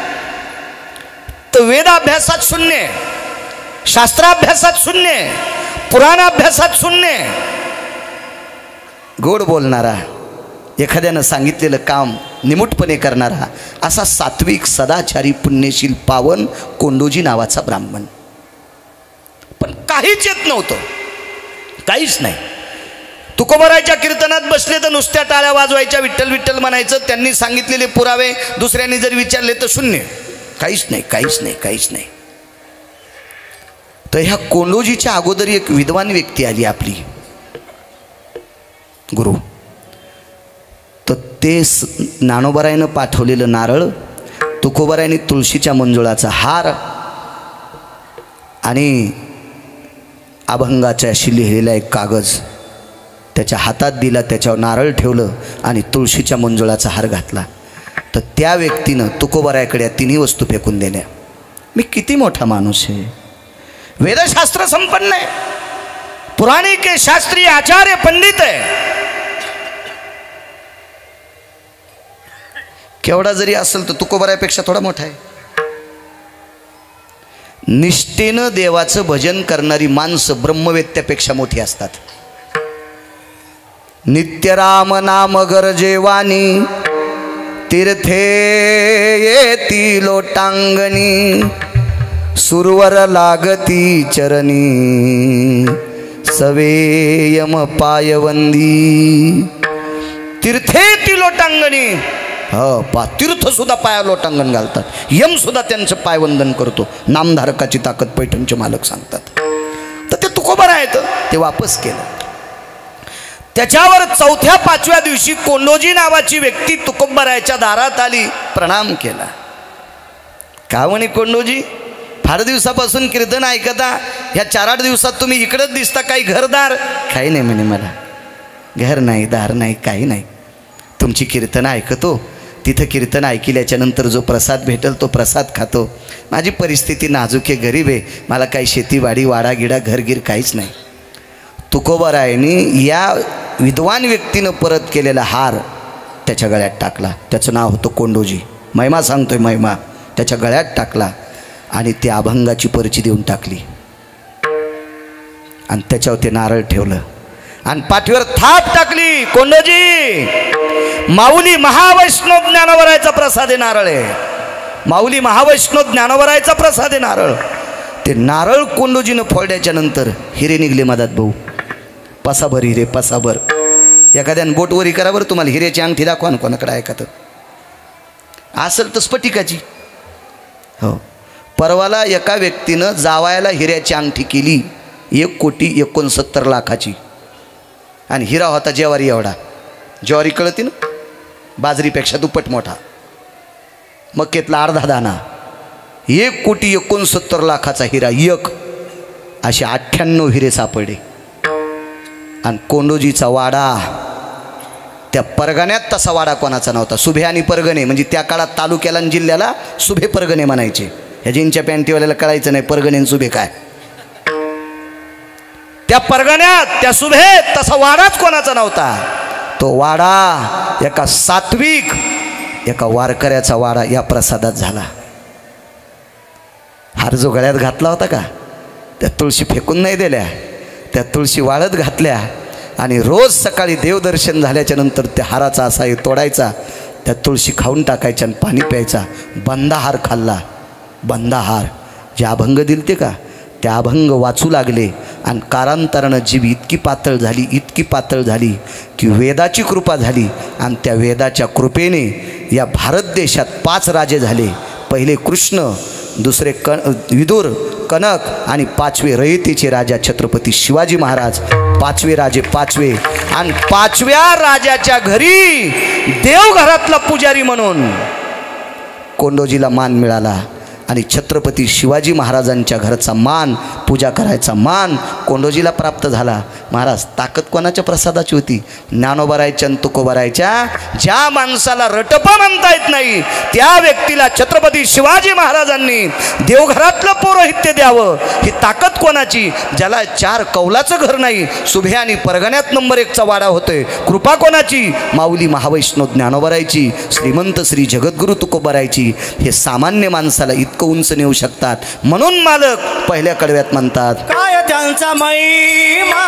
तर वेदाभ्यासात शून्य, शास्त्राभ्यासात शून्य, पुराणाभ्यासात शून्य. गोड बोलणारा, एखाद्यानं सांगितलेलं काम निमूटपणे करणारा, असा सात्विक सदाचारी पुण्यशील पावन कोंडोजी नावाचा ब्राह्मण. पण काहीच येत नव्हतं, काहीच नाही. तुकोबारायच्या कीर्तनात बसले तर नुसत्या टाळ्या वाजवायच्या, विठ्ठल विठ्ठल म्हणायचं. त्यांनी सांगितलेले पुरावे दुसऱ्यांनी जर विचारले तर शून्य. काहीच नाही, काहीच नाही, काहीच नाही. तर ह्या कोंडोजीच्या अगोदर एक विद्वान व्यक्ती आली आपली, गुरु. तर ते ज्ञानोबारायानं पाठवलेलं नारळ, तुकोबारायांनी तुळशीच्या मंजुळाचा हार आणि अभंगाच्या अशी लिहिलेला एक कागज त्याच्या हातात दिला. त्याच्यावर नारळ ठेवलं आणि तुळशीच्या मंजुळाचा हार घातला. तर त्या व्यक्तीनं तुकोबारायाकडे तिन्ही वस्तू फेकून दिल्या. मी किती मोठा माणूस आहे, वेदशास्त्र संपन्न आहे, पुराणिक आहे, शास्त्रीय आचार्य पंडित आहे. केवढा जरी असेल तर तुकोबारायापेक्षा थोडा मोठा आहे. निष्ठेनं देवाचं भजन करणारी माणसं ब्रह्मवेत्यापेक्षा मोठी असतात. नित्य राम नाम गरजेवानी तीर्थे येती लोटांगणी सुरवर लागती चरणी सवेयम पायवंदी तीर्थे ती लोटांगणी तीर्थ सुद्धा पाया लोटांगण घालतात यम सुद्धा त्यांचं पायवंदन करतो नामधारकाची ताकद पैठणचे मालक सांगतात तर ते तुकोबरायचं ते वापस केलं त्याच्यावर चौथ्या पाचव्या दिवशी कोंडोजी नावाची व्यक्ती तुकोबरायच्या दारात आली प्रणाम केला का म्हणे कोंडोजी फार दिवसापासून कीर्तन ऐकता ह्या 4-8 दिवसात तुम्ही इकडंच दिसता काही घरदार काही नाही म्हणे मला घर नाही दार नाही काही नाही तुमची कीर्तन ऐकतो तिथं कीर्तन ऐकल्याच्या नंतर जो प्रसाद भेटेल तो प्रसाद खातो माझी परिस्थिती नाजूक आहे गरीब आहे मला काही शेतीवाडी वाडागिडा घरगीर काहीच नाही तुकोबरायांनी या विद्वान व्यक्तीनं परत केलेला हार त्याच्या गळ्यात टाकला त्याचं नाव होतं कोंडोजी महिमा सांगतोय महिमा त्याच्या गळ्यात टाकला आणि त्या अभंगाची पर्ची देऊन टाकली आणि त्याच्यावर ते नारळ ठेवलं आणि पाठीवर थाप टाकली कोंडोजी माऊली महावैष्णव ज्ञानोबरायचा प्रसाद आहे नारळ आहे माऊली महावैष्णव ज्ञानोबरायचा प्रसाद आहे नारळ ते नारळ कोंडोजीनं फोडल्याच्या नंतर हिरे निघले मधात भाऊ पसाभर हिरे पसाभर एखाद्यानं बोटवरी करा बरं तुम्हाला हिऱ्याची अंगठी दाखवा ना कोणाकडे ऐकत असेल तर स्फटिकाची हो परवाला एका व्यक्तीनं जावायला हिऱ्याची अंगठी केली 1,69,00,000 आणि हिरा होता ज्वारी एवढा ज्वारी कळती ना बाजरीपेक्षा दुप्पट मोठा मक्केतला अर्धा दाना 1,69,00,000 हिरा एक असे 98 हिरे सापडले आणि कोंडोजीचा वाडा त्या परगण्यात तसा वाडा कोणाचा नव्हता सुभे आणि परगणे म्हणजे त्या काळात तालुक्याला आणि जिल्ह्याला सुभे परगणे म्हणायचे ह्या जीनच्या पॅन्टीवाल्याला कळायचं नाही परगणे आणि सुभे काय त्या परगण्यात त्या सुभेत तसा वाडाच कोणाचा नव्हता तो वाडा एका सात्विक एका वारकऱ्याचा वाडा या प्रसादात झाला हार जो गळ्यात घातला होता का त्या तुळशी फेकून नाही दिल्या त्या तुळशी वाळत घातल्या आणि रोज सकाळी देवदर्शन झाल्याच्या नंतर त्या हाराचा असा तोडायचा त्या तुळशी खाऊन टाकायच्या आणि पाणी प्यायचा बंदा हार खाल्ला बंदा हार जे अभंग दिलते का त्या अभंग वाचू लागले आणि कालांतरानं जीभ इतकी पातळ झाली की वेदाची कृपा झाली आणि त्या वेदाच्या कृपेने या भारत देशात 5 राजे झाले पहिले कृष्ण दुसरे विदुर कनक आणि 5वे रयतेचे राजा छत्रपती शिवाजी महाराज 5वे राजे 5वे आणि 5व्या राजाच्या घरी देवघरातला पुजारी म्हणून कोंडोजीला मान मिळाला आणि छत्रपती शिवाजी महाराजांच्या घरचा मान पूजा करायचा मान कोंडोजीला प्राप्त झाला महाराज ताकद कोणाच्या प्रसादाची होती ज्ञानोबरायच्या आणि तुकोबरायच्या ज्या माणसाला रटपा म्हणता येत नाही त्या व्यक्तीला छत्रपती शिवाजी महाराजांनी देवघरातलं पौरोहित्य द्यावं ही ताकद कोणाची ज्याला 4 कौलाचं घर नाही सुभे आणि परगण्यात नंबर 1चा वाडा होतोय कृपा कोणाची माऊली महावैष्णव ज्ञानोबरायची श्रीमंत श्री जगद्गुरु तुकोबरायची हे सामान्य माणसाला इतकं उंच नेऊ शकतात म्हणून मालक पहिल्या कडव्यात म्हणतात काय त्यांचा महिमा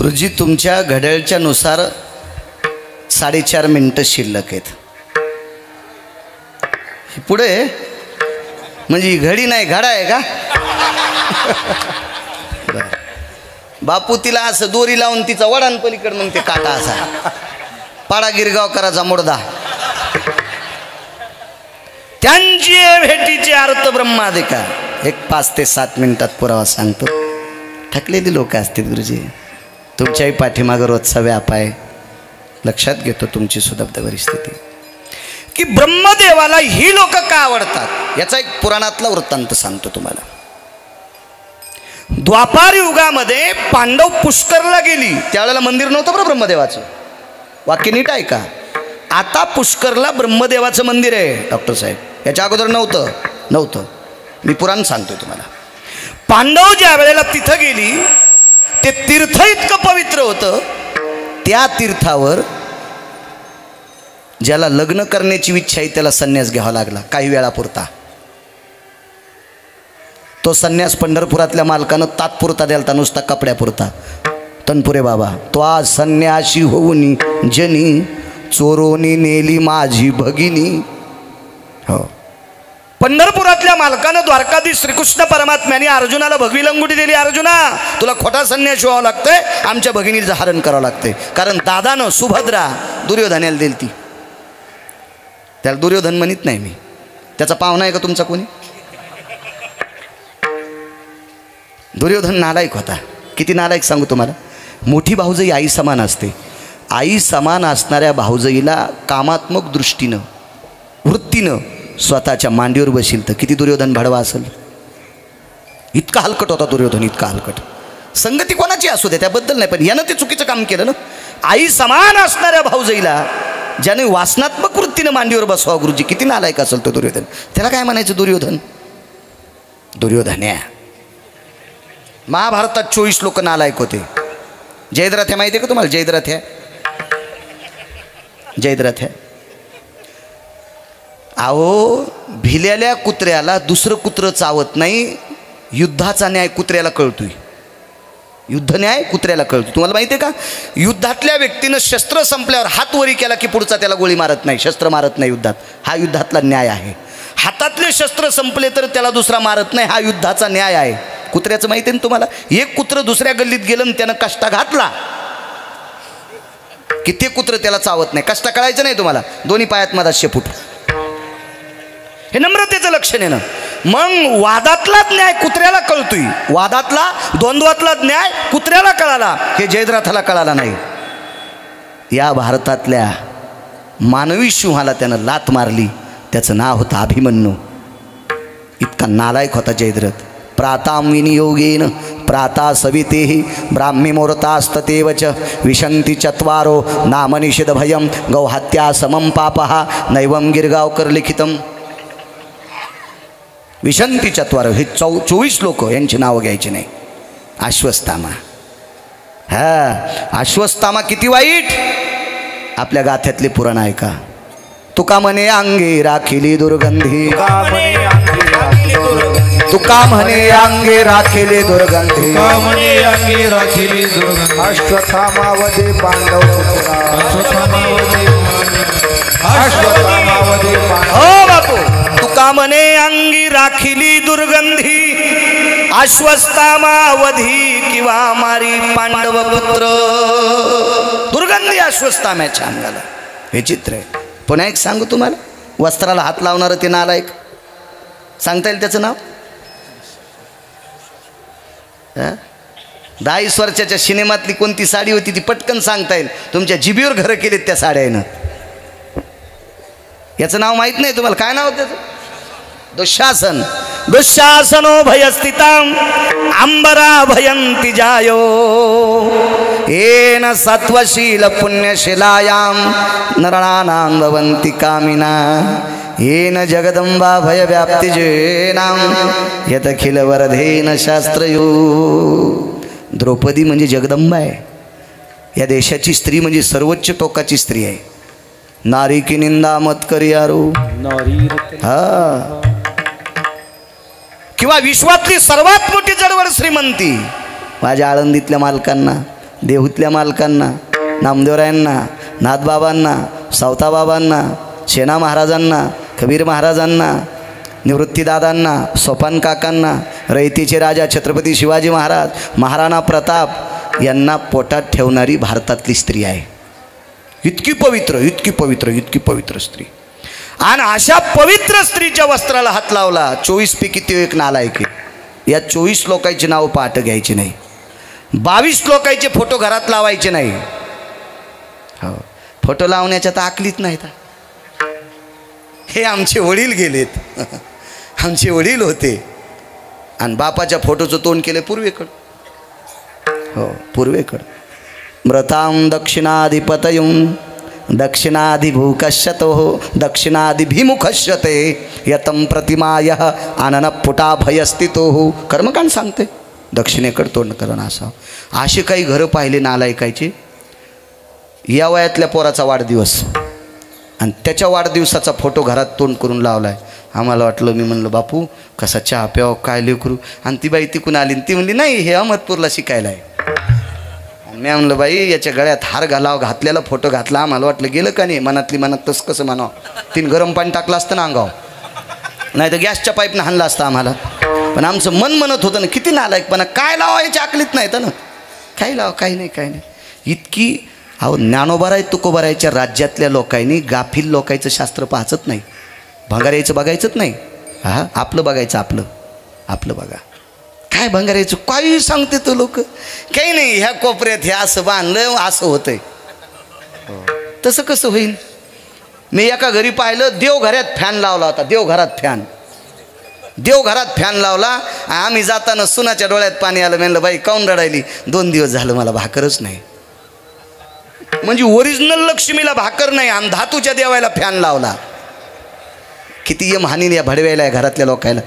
गुरुजी तुमच्या घड्याळच्या नुसार 4.5 मिनिटं शिल्लक आहेत. पुढे म्हणजे ही घडी नाही घडा आहे का? बापू तिला असं दोरी लावून तिचा वडान पलीकडे मग ते काटा असा पाडा गिरगावकराचा मुर्दा. त्यांची भेटीचे अर्थ ब्रह्माधिकार 5 ते 7 मिनिटात पुरावा सांगतो. थकलेली लोक असतील गुरुजी. तुमच्याही पाठीमागं रोजचा व्याप आहे. लक्षात घेतो तुमची सुद्धा परिस्थिती की ब्रह्मदेवाला ही लोक का आवडतात याचा एक पुराणातला वृत्तांत सांगतो तुम्हाला. द्वापार युगामध्ये पांडव पुष्करला गेली त्यावेळेला मंदिर नव्हतं बरं ब्रह्मदेवाचं. वाक्य नीट आहे का? आता पुष्करला ब्रह्मदेवाचं मंदिर आहे डॉक्टर साहेब. याच्या अगोदर नव्हतं. मी पुराण सांगतोय तुम्हाला. पांडव ज्या वेळेला तिथं गेली ते तीर्थ इतकं पवित्र होतं. त्या तीर्थावर ज्याला लग्न करण्याची इच्छा आहे त्याला संन्यास घ्यावा लागला काही वेळापुरता. तो संन्यास पंढरपुरातल्या मालकानं तात्पुरता द्यालता नुसता कपड्यापुरता. तनपुरे बाबा तो आज संन्यासी होऊनी जनी चोरोनी नेली माझी भगिनी. हो पंढरपुरातल्या मालकानं द्वारकाधीश श्रीकृष्ण परमात्म्याने अर्जुनाला भगवी लंगुटी दिली. अर्जुना तुला खोटा संन्यास व्हावं लागतंय आमच्या भगिनीचं हरण करावं लागतंय. कारण दादानं सुभद्रा दुर्योधनाला दिली ती. त्याला दुर्योधन म्हणत नाही मी. त्याचा पाहुणा आहे का तुमचा कोणी? दुर्योधन नालायक होता. किती नालायक सांगू तुम्हाला. मोठी भाऊजाई आई समान असते. आई समान असणाऱ्या भाऊजाईला कामात्मक दृष्टीनं वृत्तीनं स्वतःच्या मांडीवर बशील तर किती दुर्योधन भाडवा असेल. इतका हलकट होता दुर्योधन, इतका हलकट. संगती कोणाची असू दे त्याबद्दल नाही, पण यानं ते चुकीचं काम केलं ना. आई समान असणाऱ्या भाऊजाईला ज्याने वासनात्मक वृत्तीनं मांडीवर बसवा गुरुजी किती नालायक असेल तो दुर्योधन. त्याला काय म्हणायचं दुर्योधन? दुर्योधन्या. महाभारतात 24 लोक नालायक होते. जयद्रथ्या माहिती आहे का तुम्हाला? जयद्रथ्या अहो भिलेल्या कुत्र्याला दुसरं कुत्रं चावत नाही. युद्धाचा न्याय कुत्र्याला कळतोय. युद्ध न्याय कुत्र्याला कळतो. तुम्हाला माहिती आहे का? युद्धातल्या व्यक्तीनं शस्त्र संपल्यावर हात वरी केला की पुढचा त्याला गोळी मारत नाही, शस्त्र मारत नाही युद्धात. हा युद्धातला न्याय आहे. हातातले शस्त्र संपले तर त्याला दुसरा मारत नाही, हा युद्धाचा न्याय आहे. कुत्र्याचं माहिती आहे ना तुम्हाला? एक कुत्र दुसऱ्या गल्लीत गेलं आणि त्यानं कष्टा घातला की ते कुत्र त्याला चावत नाही. कष्ट कळायचं नाही तुम्हाला. दोन्ही पायात माझा शेपूट. हे नम्रतेचं लक्षण आहे ना. मग वादातलाच न्याय कुत्र्याला कळतोय. वादातला द्वंद्वातला न्याय कुत्र्याला कळाला, हे जयद्रथाला कळाला नाही. या भारतातल्या मानवी सिंहाला त्यानं लात मारली. त्याचं नाव होतं अभिमन्यू. इतका नालायक होता जयद्रथ. प्रातां विनियोगेन प्राता सवितेहि ब्राह्मी मुहूर्तास्ततेवच विशंती चत्वारो नामनिषेध भयं गौहत्या समं पापः नैवं गिरगावकर लिखितम. विशंती चत्वारो हे 24 लोक यांची नावं घ्यायची नाही. अश्वत्थामा. अश्वत्थामा किती वाईट. आपल्या गाथ्यातले पुराण ऐका. तुका म्हणे अंगे राखिली दुर्गंधी. तुका म्हणे अंगे राखिली दुर्गंधी. अश्वत्थामावधी पांडव हो बापू. तुका म्हणे अंगी राखिली दुर्गंधी अश्वत्थामावधी किंवा मारी पांडव पुत्र. दुर्गंधी अश्वत्थाम्याच्या अंगाला. हे चित्र आहे. पुन्हा एक सांगू तुम्हाला. वस्त्राला हात लावणारं ते नालायक. सांगता येईल त्याचं नाव? 10 वर्षाच्या सिनेमातली कोणती साडी होती ती पटकन सांगता येईल. तुमच्या जिबीवर घरं केलीत त्या साड्यानं. याचं नाव माहीत नाही तुम्हाला? काय नाव त्याचं? दुःशासन. दुःशासनो भयस्थितां अंबरा भयंती जायो येन सत्वशील पुण्यशिलायां नरणानां भवन्ति कामिना येन जगदंबा भयव्याप्तिजेनां यदखिल वरधेन शास्त्रयो. द्रौपदी म्हणजे जगदंबा आहे. या देशाची स्त्री म्हणजे सर्वोच्च टोकाची स्त्री आहे. नारी की निंदा मत करियारो. किंवा विश्वातली सर्वात मोठी जडवड श्रीमंती. माझ्या आळंदीतल्या मालकांना देहूतल्या मालकांना, नामदेवरायांना, नाथबाबांना, सावताबाबांना, शेणा महाराजांना, कबीर महाराजांना, निवृत्तीदादांना, सोपान काकांना, रयतेचे राजा छत्रपती शिवाजी महाराज, महाराणा प्रताप यांना पोटात ठेवणारी भारतातली स्त्री आहे. इतकी पवित्र, इतकी पवित्र, इतकी पवित्र स्त्री. आणि अशा पवित्र स्त्रीच्या वस्त्राला हात लावला. 24 पैकी ते एक नालायक आहे. या 24 लोकांची नावं पाठ घ्यायची नाही. 22 लोकांचे फोटो घरात लावायचे नाही. हो, फोटो लावण्याच्या तर आकलीत नाहीत. हे आमचे वडील गेलेत. आमचे वडील होते आणि बापाच्या फोटोचं तोंड केलं पूर्वेकडं. हो, पूर्वेकडं. मृतां दक्षिणाधिपतयुं दक्षिणाधिभूकश्यतो दक्षिणाधिभिमुखश्यते यतं प्रतिमायः आननपुटाभयस्थितो. कर्मकांड सांगते दक्षिणेकडे तोंड करणं असावं. असे काही घरं पाहिले नालायकायचे. या वयातल्या पोराचा वाढदिवस आणि त्याच्या वाढदिवसाचा फोटो घरात तोंड करून लावला आहे. आम्हाला वाटलं, मी म्हणलं बापू कसा चहा प्यावं, काय लेकरू. आणि ती बाई तिकून आली ती म्हणली नाही हे अहमदपूरला शिकायला आहे. मी म्हणलं बाई याच्या गळ्यात हार घालावं, घातलेला फोटो घातला. आम्हाला वाटलं गेलं का नाही, मनातली मनात तसं कसं म्हणावं. तीन गरम पाणी टाकलं असतं ना अंगाव, नाही तर गॅसच्या पाईपनं हाणलं असतं आम्हाला. पण आमचं मन म्हणत होतं ना किती नालायकपणा, काय लावा याच्या आकलीत नाही तर ना काही लावा, काही नाही काही नाही. इतकी अहो ज्ञानोबाराय तुकोबारायच्या राज्यातल्या लोकांनी गाफील लोकांचं शास्त्र पाहचत नाही. भंगारायचं बघायचंच नाही. हा, आपलं बघायचं, आपलं आपलं बघा. काय भंगारायचं काही सांगते तो लोक. काही नाही, ह्या कोपऱ्यात हे असं बांधलं असं होतंय. तसं कसं होईल. मी एका घरी पाहिलं, देवघरात फॅन लावला होता. देवघरात फॅन, देवघरात फॅन लावला. आम्ही जाताना सुनाच्या डोळ्यात पाणी आलं. म्हणलं बाई काऊन रडायली. 2 दिवस झालं मला भाकरच नाही. म्हणजे ओरिजिनल लक्ष्मीला भाकर नाही आणि धातूच्या देवायला फॅन लावला. किती यम हानी या भडव्याला या घरातल्या लोकायला.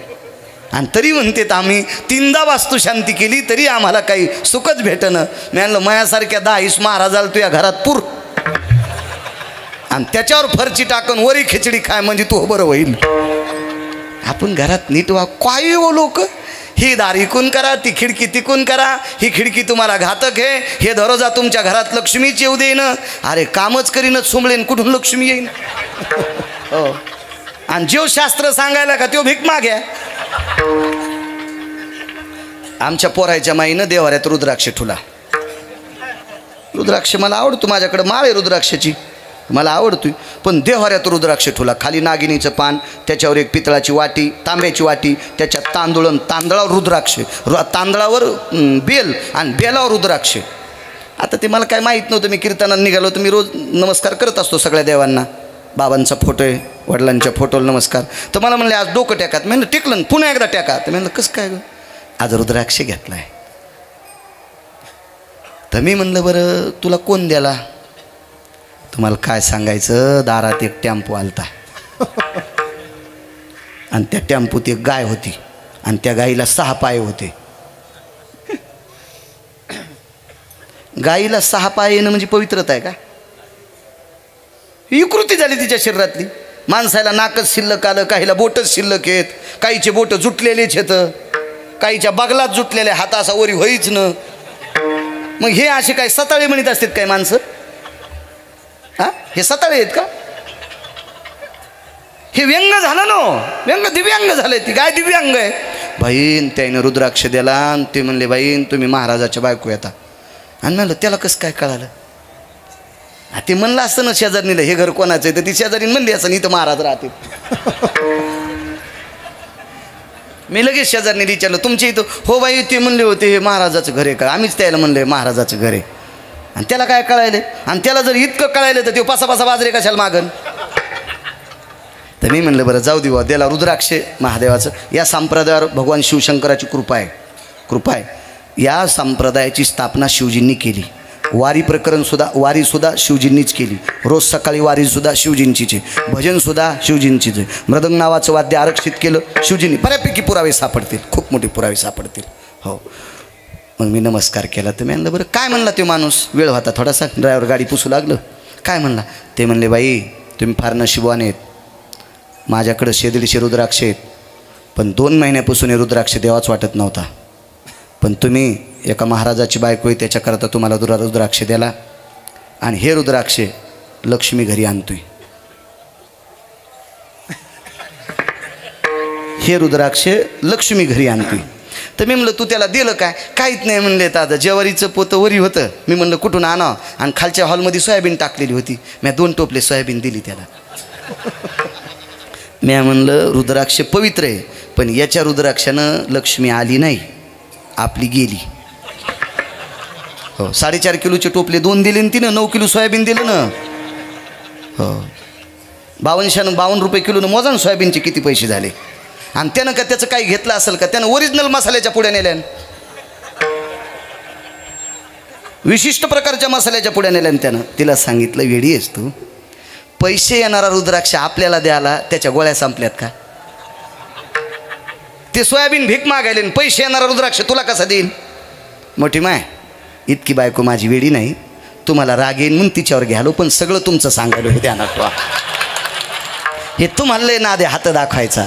आणि तरी म्हणते आम्ही 3दा वास्तुशांती केली तरी आम्हाला काही सुखच भेटणं. मी म्हणलं मयासारख्या 10 महाराजाला तू या घरात पूर आणि त्याच्यावर फरची टाकून वरी खिचडी खाय म्हणजे तू बरं होईल. आपण घरात नीट वा. काय हो लोक, ही दार इकून करा, ती खिडकी तिकून करा, ही खिडकी तुम्हाला घातक आहे, हे दररोजा तुमच्या घरात लक्ष्मीच येऊ देईन. अरे कामच करीनच सुमळेन, कुठून लक्ष्मी येईन. हो, आणि जो शास्त्र सांगायला का तो भीक माग्या. आमच्या पोरायच्या माईनं देवाऱ्यात रुद्राक्ष ठुला. रुद्राक्ष मला आवडतो, माझ्याकडे माळ आहे रुद्राक्षाची, मला आवडतो. पण देवाऱ्यात रुद्राक्ष ठुला. खाली नागिनीचं पान, त्याच्यावर एक पितळाची वाटी, तांब्याची वाटी, त्याच्यात तांदूळ, तांदळावर रुद्राक्ष, तांदळावर बेल आणि बेलावर रुद्राक्ष. आता ते मला काय माहीत नव्हतं. मी कीर्तनात निघालो तर मी रोज नमस्कार करत असतो सगळ्या देवांना. बाबांचा फोटो आहे, वडिलांच्या फोटोला नमस्कार. तर मला म्हणले आज डोकं टेकात. मी म्हणलं टेकलं, पुन्हा एकदा टेका. तर म्हणलं कसं काय गं, आज रुद्राक्ष घेतला आहे. तर मी म्हणलं बरं तुला कोण द्याला. तुम्हाला काय सांगायचं, दारात एक टेम्पो आलता आणि त्या टेम्पोत एक गाय होती आणि त्या गाईला 6 पाय होते. गाईला 6 पाय येणं म्हणजे पवित्रता आहे का. ही कृती झाली तिच्या शरीरातली. माणसाला नाकच शिल्लक आलं, काहीला बोटच शिल्लक आहेत, काहीचे बोट जुटलेलेच आहेत, काहीच्या बगलात जुटलेले, हात असा वरी व्हायच न. मग हे असे काय सताळे म्हणत असतात काय माणसं. हा, हे सताळे आहेत का. हे व्यंग झालं ना, व्यंग दिव्यांग झालंय. ती गाय दिव्यांग आहे. बहीण त्याने रुद्राक्ष द्याला आणि ते म्हणले बाईन तुम्ही महाराजाच्या बायको येता. आणि म्हणलं त्याला कसं काय कळालं. ते म्हणलं असतं ना शेजारणीला हे घर कोणाचं आहे, तर ती शेजारीन म्हणली असं इथं महाराज राहते. मी लगेच शेजारने विचारलं तुमच्या इथं. हो बाई ते म्हणले होते हे महाराजाचं घर आहे का. आम्हीच त्याला म्हणलं महाराजाचं घर आहे. आणि त्याला काय कळायलं. आणि त्याला जर इतकं कळायलं तर ते पासा बाजरे कशाला मागन. तर मी म्हणलं बरं जाऊ देवा, द्याला रुद्राक्ष महादेवाचं. या संप्रदायावर भगवान शिवशंकराची कृपा आहे, कृपा आहे. या संप्रदायाची स्थापना शिवजींनी केली. वारीसुद्धा शिवजींनीच केली. रोज सकाळी वारीसुद्धा शिवजींचीच आहे, भजनसुद्धा शिवजींचीच आहे. मृदंग नावाचं वाद्य आरक्षित केलं शिवजींनी. बऱ्यापैकी पुरावे सापडतील, खूप मोठे पुरावे सापडतील. हो, मग मी नमस्कार केला. तर मी म्हणलं बरं काय म्हणला तो माणूस. वेळ होता थोडासा, ड्रायव्हर गाडी पुसू लागलं. काय म्हणला. ते म्हणले बाई तुम्ही फार नशिबवान आहेत, माझ्याकडं 150 रुद्राक्ष आहेत, पण 2 महिन्यापासून हे रुद्राक्ष देवाच वाटत नव्हता, पण तुम्ही एका महाराजाची बायको आहे, त्याच्याकरता तुम्हाला रुद्राक्ष द्याला, आणि हे रुद्राक्ष लक्ष्मी घरी आणतोय. हे रुद्राक्ष लक्ष्मी घरी आणतोय. तर मी म्हणलं तू त्याला दिलं काय? काहीच नाही म्हणले. दादा ज्वारीचं पोतं वरी होतं. मी म्हणलं कुठून आणावं, आणि खालच्या हॉलमध्ये सोयाबीन टाकलेली होती. मी 2 टोपले सोयाबीन दिली त्याला. मी म्हणलं रुद्राक्ष पवित्र आहे, पण याच्या रुद्राक्षानं लक्ष्मी आली नाही, आपली गेली. हो, 4.5 किलोचे टोपले 2 दिले आणि तिनं 9 किलो सोयाबीन दिलं ना. हो, 52 रुपये किलोनं मोजा ना सोयाबीनचे किती पैसे झाले. आणि त्यानं का त्याचं काही घेतलं असेल का? त्यानं ओरिजिनल मसाल्याच्या पुड्या नेल्या, विशिष्ट प्रकारच्या मसाल्याच्या पुड्या नेल्या. त्यानं तिला सांगितलं वेडी आहेस तू, पैसे येणारा रुद्राक्ष आपल्याला द्यायला त्याच्या गोळ्या संपल्यात का? ते सोयाबीन भीक मागायले, पैसे येणारा रुद्राक्ष तुला कसा देईन? मोठी माय, इतकी बायको माझी वेडी नाही. तुम्हाला राग येईन म्हणून तिच्यावर घ्यालो, पण सगळं तुमचं सांगायला हे ध्यानात ठेवा. हे तुम्हाला लय नादे हात दाखवायचा.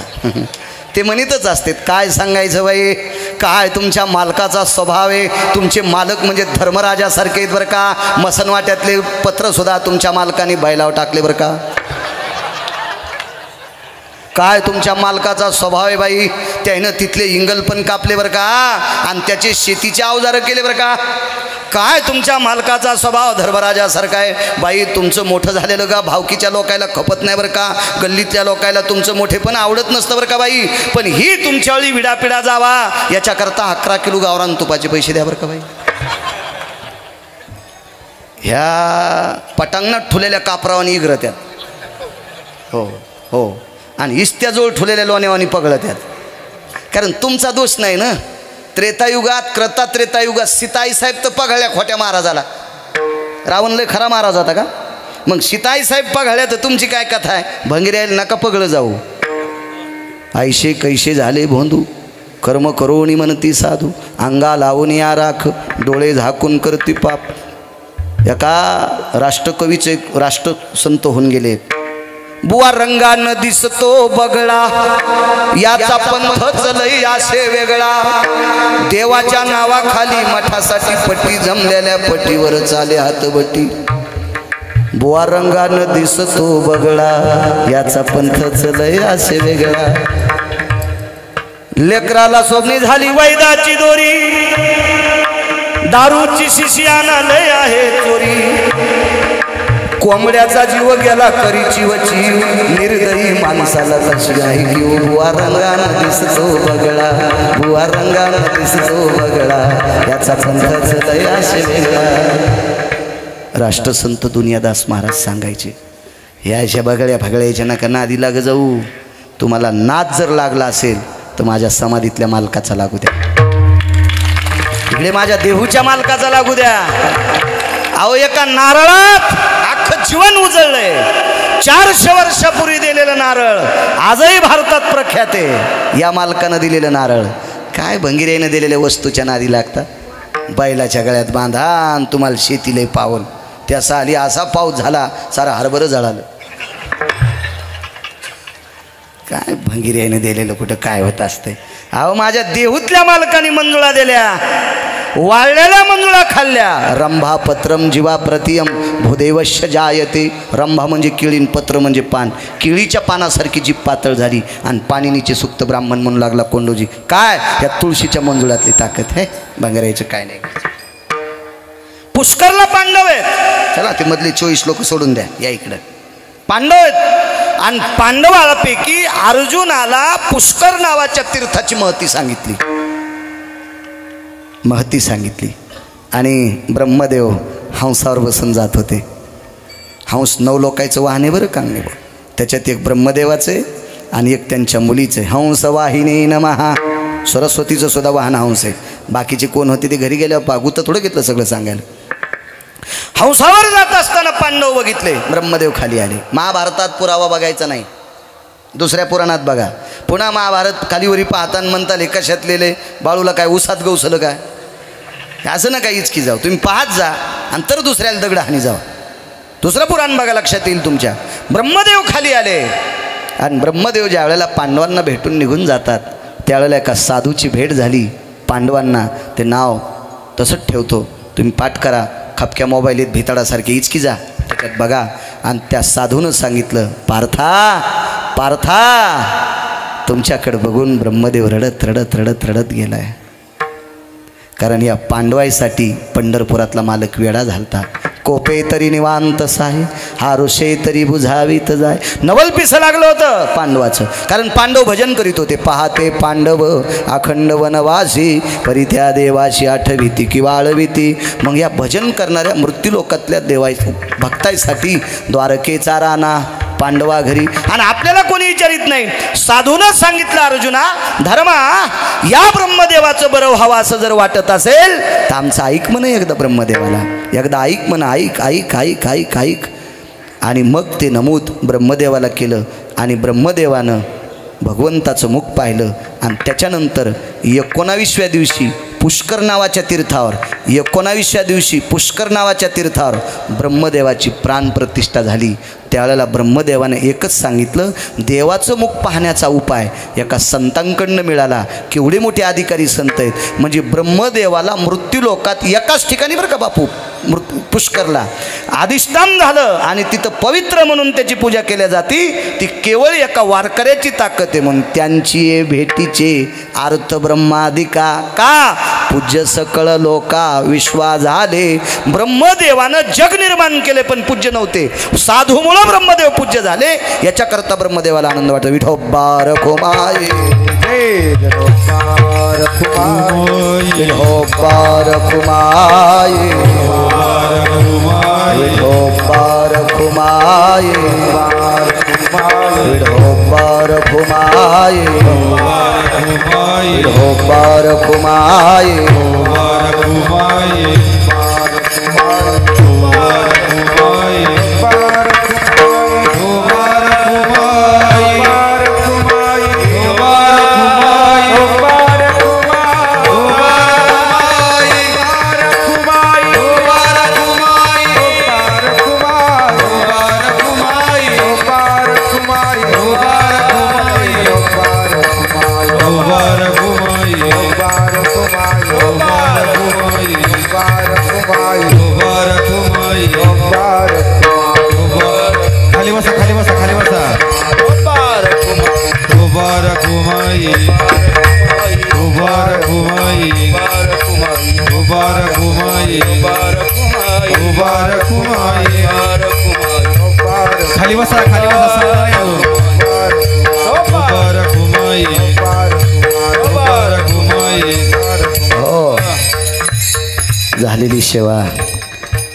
ते म्हणतच असते काय सांगायचं बाई, काय तुमच्या मालकाचा स्वभाव आहे. तुमचे मालक म्हणजे धर्मराजासारखे आहेत बरं का. मसनवाट्यातले पत्रसुद्धा तुमच्या मालकाने बैलावर टाकले बरं का. काय तुमच्या मालकाचा स्वभाव आहे बाई. त्यानं तिथले इंगल पण कापले बरं का, आणि त्याचे शेतीचे अवजारं केले बरं का. काय तुमच्या मालकाचा स्वभाव धर्मराजासारखा आहे बाई. तुमचं मोठं झालेलं का भावकीच्या लोकायला खपत नाही बरं का. गल्लीतल्या लोकायला तुमचं मोठे पण आवडत नसतं बरं का बाई. पण ही तुमच्यावळी विडापिडा जावा याच्याकरता 11 किलो गावरान तुपाचे पैसे द्या बरं का बाई. ह्या पटांगणात ठुलेल्या कापरावानी इगरत्यात. हो हो, आणि इस्त्याजवळ ठुलेल्या लोण्यावानी पगळत्यात. कारण तुमचा दोष नाही ना. त्रेतायुगात त्रेतायुगात सीताई साहेब तर पगळल्या खोट्या महाराजाला. रावण लय खरा महाराज होता का? मग सीताई साहेब पगळल्या तर तुमची काय कथा आहे? भंगिऱ्याला नका पगळ जाऊ. ऐशे कैसे झाले भोंदू, कर्म करोनी म्हणती साधू, अंगा लावून या राख, डोळे झाकून करती पाप. एका राष्ट्रकवीचे राष्ट्रसंत होऊन गेले. बुवा रंगानं दिसतो बगळा, याचा पंथच लय आशे वेगळा. देवाच्या नावाखाली मठासाठी पट्टी, जमलेल्या पट्टीवर चाले हातबट्टी. बुवा रंगानं दिसतो बगळा, याचा पंथच लय आशे वेगळा. लेकराला स्वप्नी झाली वैदाची दोरी, दारूची शिशियाना लय आहे चोरी. कोंबड्याचा जीव गेला करीची वची, निर्दयी माणसाला कशी आहे घेऊ. बुवा रंगानं दिसतो बगळा, बुवा रंगानं दिसतो बगळा, याचा पंथच लय आशे वेगळा. राष्ट्रसंत दुनियादास महाराज सांगायचे, या अशा बगळ्या फगळ्याच्या नका नादी लाग जाऊ. तुम्हाला नाद जर लागला असेल तर माझ्या समाधीतल्या मालकाचा लागू द्या, इकडे माझ्या देहूच्या मालकाचा लागू द्या. अहो एका नारळात अख्खं जीवन उजळलंय. 400 वर्षापूर्वी दिलेलं नारळ आजही भारतात प्रख्यात आहे. या मालकानं दिलेलं नारळ. काय भंगिऱ्यानं दिलेल्या वस्तूच्या नादी लागतात. बैलाच्या गळ्यात बांधा आणि तुम्हाला शेतीला पावन. त्या साली असा पाऊस झाला सारा हरभरं जळालं. काय भंगिऱ्यानं दिलेलं कुठं काय होत असतंय. अहो माझ्या देहूतल्या मालकाने मंजुळा दिल्या, वाळलेल्या मंजुळा खाल्ल्या. रंभा पत्रम जीवा प्रतियम भूदेवश्य जायते. रंभा म्हणजे केळीन, पत्र म्हणजे पान. केळीच्या पानासारखी जीभ पातळ झाली आणि पाणिनीचे सुक्त ब्राह्मण म्हणू लागला कोंडोजी. काय या तुळशीच्या मंजुळातली ताकद आहे. भंगारायचं काय नाही. पुष्करला पांडव आहेत. चला ते मधले 24 लोक सोडून द्या, या इकडं पांडव आहेत. आणि पांडवापैकी अर्जुनाला पुष्कर नावाच्या तीर्थाची महती सांगितली. आणि ब्रह्मदेव हंसावर बसून जात होते. हंस 9 लोकांचं वाहन आहे बरं कांगणे. त्याच्यात एक ब्रह्मदेवाचे आणि एक त्यांच्या मुलीचे. हंस वाहिनी नमः. सरस्वतीचं सुद्धा वाहन हंस आहे. बाकीचे कोण होते ते घरी गेल्यावर पागुतं थोडं घेतलं सगळं सांगायला. हंसावर जात असताना पांडव बघितले. ब्रह्मदेव खाली आले. महाभारतात पुरावा बघायचा नाही, दुसऱ्या पुराणात बघा. पुन्हा महाभारत खालीवरी पाहताना म्हणताले कशात लिहिले बाळूला काय उसात गवसलं काय. असं ना काही इचकी जाऊ. तुम्ही पाहत जा आणि तर दुसऱ्याला दगड हानी जावा. दुसरं पुराण बघा, लक्षात येईल तुमच्या. ब्रह्मदेव खाली आले आणि ब्रह्मदेव ज्या वेळेला पांडवांना भेटून निघून जातात त्यावेळेला एका साधूची भेट झाली. पांडवांना ते नाव तसंच ठेवतो, तुम्ही पाठ करा. खपक्या मोबाईलीत भिताडासारखे इचकी जा, त्याच्यात बघा. आणि त्या साधूनं सांगितलं, पार्था पार्था, तुमच्याकडे बघून ब्रह्मदेव रडत रडत रडत रडत गेलाय. कारण या पांडवाईसाठी पंढरपुरातला मालक वेडा झालता. कोपे तरी निवांत साहे, हा ऋषे तरी बुझावीत जाय. नवल पिसं लागलं होतं पांडवाचं, कारण पांडव भजन करीत होते. पाहते पांडव अखंड वनवासी, परी त्या देवाशी आठविती की वाळविती. मग या भजन करणाऱ्या मृत्यूलोकातल्या देवाई भक्ताईसाठी द्वारकेचा राणा पांडवा घरी. आणि आपल्याला कोणी विचारित नाही. साधूनच सांगितलं, अर्जुना धर्मा, या ब्रह्मदेवाचं बरं व्हावं असं जर वाटत असेल तर आमचं ऐक म्हणे एकदा ब्रह्मदेवाला, एकदा ऐक म्हणा, ऐक ऐक ऐक ऐक ऐक. आणि मग ते नमूद ब्रह्मदेवाला केलं. आणि ब्रह्मदेवानं भगवंताचं मुख पाहिलं. आणि त्याच्यानंतर 19व्या दिवशी पुष्कर नावाच्या तीर्थावर, 19व्या दिवशी पुष्कर नावाच्या तीर्थावर ब्रह्मदेवाची प्राणप्रतिष्ठा झाली. त्यावेळेला ब्रह्मदेवाने एकच सांगितलं, देवाचं मुख पाहण्याचा उपाय एका संतांकडनं मिळाला. केवढे मोठे अधिकारी संत आहेत. म्हणजे ब्रह्मदेवाला मृत्यूलोकात एकाच ठिकाणी, बरं का बापू, पुष्करला अधिष्ठान झालं. आणि तिथं पवित्र म्हणून त्याची पूजा केल्या जाते. ती केवळ एका वारकऱ्याची ताकद आहे. म्हणून त्यांची भेटीचे अर्थ ब्रह्मादिका का पूज्य सकळ लोका विश्वा झाले. ब्रह्मदेवानं जग निर्माण केले पण पूज्य नव्हते. साधूमुळं ब्रह्मदेव पूज्य झाले. याच्याकरता ब्रह्मदेवाला आनंद वाटतो. विठोबा रखुमाये, विठोबा रखुमाये, विठोबा रखुमाये, विठोबा रखुमाये, विठोबा रखुमाये, विठोबा रखुमाये. खाली बसा, खाली बसा. झालेली सेवा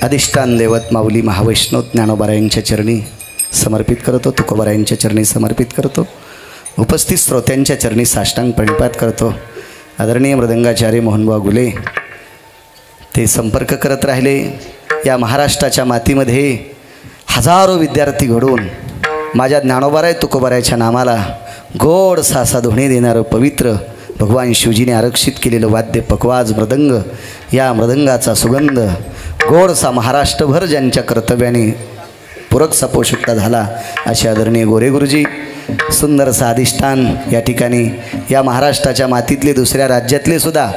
अधिष्ठान दैवत माऊली महावैष्णव ज्ञानोबारायांच्या चरणी समर्पित करतो. तुकोबारायांच्या चरणी समर्पित करतो. उपस्थित श्रोत्यांच्या चरणी साष्टांग प्रणिपात करतो. आदरणीय मृदंगाचार्य मोहनभाऊ गुले ते संपर्क करत राहिले. या महाराष्ट्राच्या मातीमध्ये हजारो विद्यार्थी घडून माझ्या ज्ञानोबाराय तुकोबारायच्या नामाला गोड सासा ध्वनी देणारं पवित्र भगवान शिवजीने आरक्षित केलेलं वाद्य पकवाज मृदंग, या मृदंगाचा सुगंध गोडसा महाराष्ट्रभर ज्यांच्या कर्तव्याने पूरकसा पोषकता झाला असे आदरणीय गोरे गुरुजी. सुंदरसा अधिष्ठान या ठिकाणी या महाराष्ट्राच्या मातीतले दुसऱ्या राज्यातले सुद्धा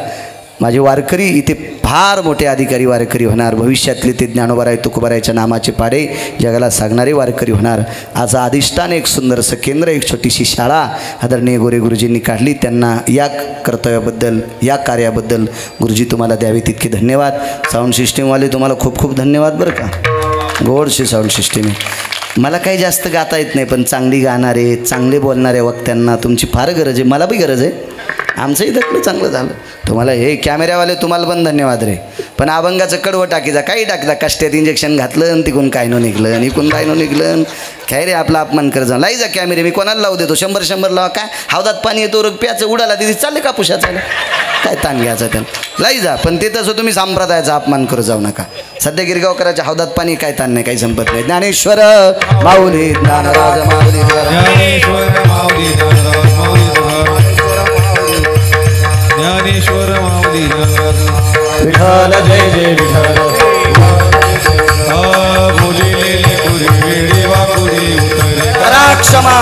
माझे वारकरी इथे फार मोठे अधिकारी वारकरी होणार. भविष्यातले ते ज्ञानोबाराय तुकोबारायच्या नामाचे पाडे जगाला सांगणारे वारकरी होणार. आज अधिष्ठान एक सुंदरसं केंद्र, एक छोटीशी शाळा आदरणीय गोरे गुरुजींनी काढली. त्यांना या कर्तव्याबद्दल, या कार्याबद्दल गुरुजी तुम्हाला द्यावे तितके धन्यवाद. साऊंड सिस्टीमवाले तुम्हाला खूप खूप धन्यवाद बरं का. गोडशी साऊंड सिस्टीम आहे. मला काही जास्त गाता येत नाही पण चांगली गाणारे, चांगले बोलणारे वक्त्यांना तुमची फार गरज आहे. मला बी गरज आहे. आमचंही दखलं चांगलं झालं. तुम्हाला हे कॅमेऱ्यावाले तुम्हाला पण धन्यवाद रे. पण अभंगाचं कडवं टाकीचा काही टाकीचा कष्टात इंजेक्शन घातलं आणि तिकून काय नो निघलं आणि इकून काय नो निघलं. काय रे आपला अपमान कर जा. लाई जा कॅमेरे, मी कोणाला लावू देतो. 100 लावा. काय हौदात पाणी येतो रग प्याचं उडाला तिथे चालले का पुशाचा काय ताण घ्यायचा त्याला. लाई जा. पण ते तसं तुम्ही संप्रदायाचा अपमान करू जाऊ नका. सध्या गिरगावकरांच्या हौदात पाणी काय ताण नाही, काही संपत नाही. ज्ञानेश्वर माऊली ज्ञानराज माऊली, ज्ञानेश्वर माऊली, ज्ञानेश्वर माऊली, विठ्ठल जय जय विठ्ठल. बोलिले कुरी वेळी वाकुरी उतरे करा क्षमा.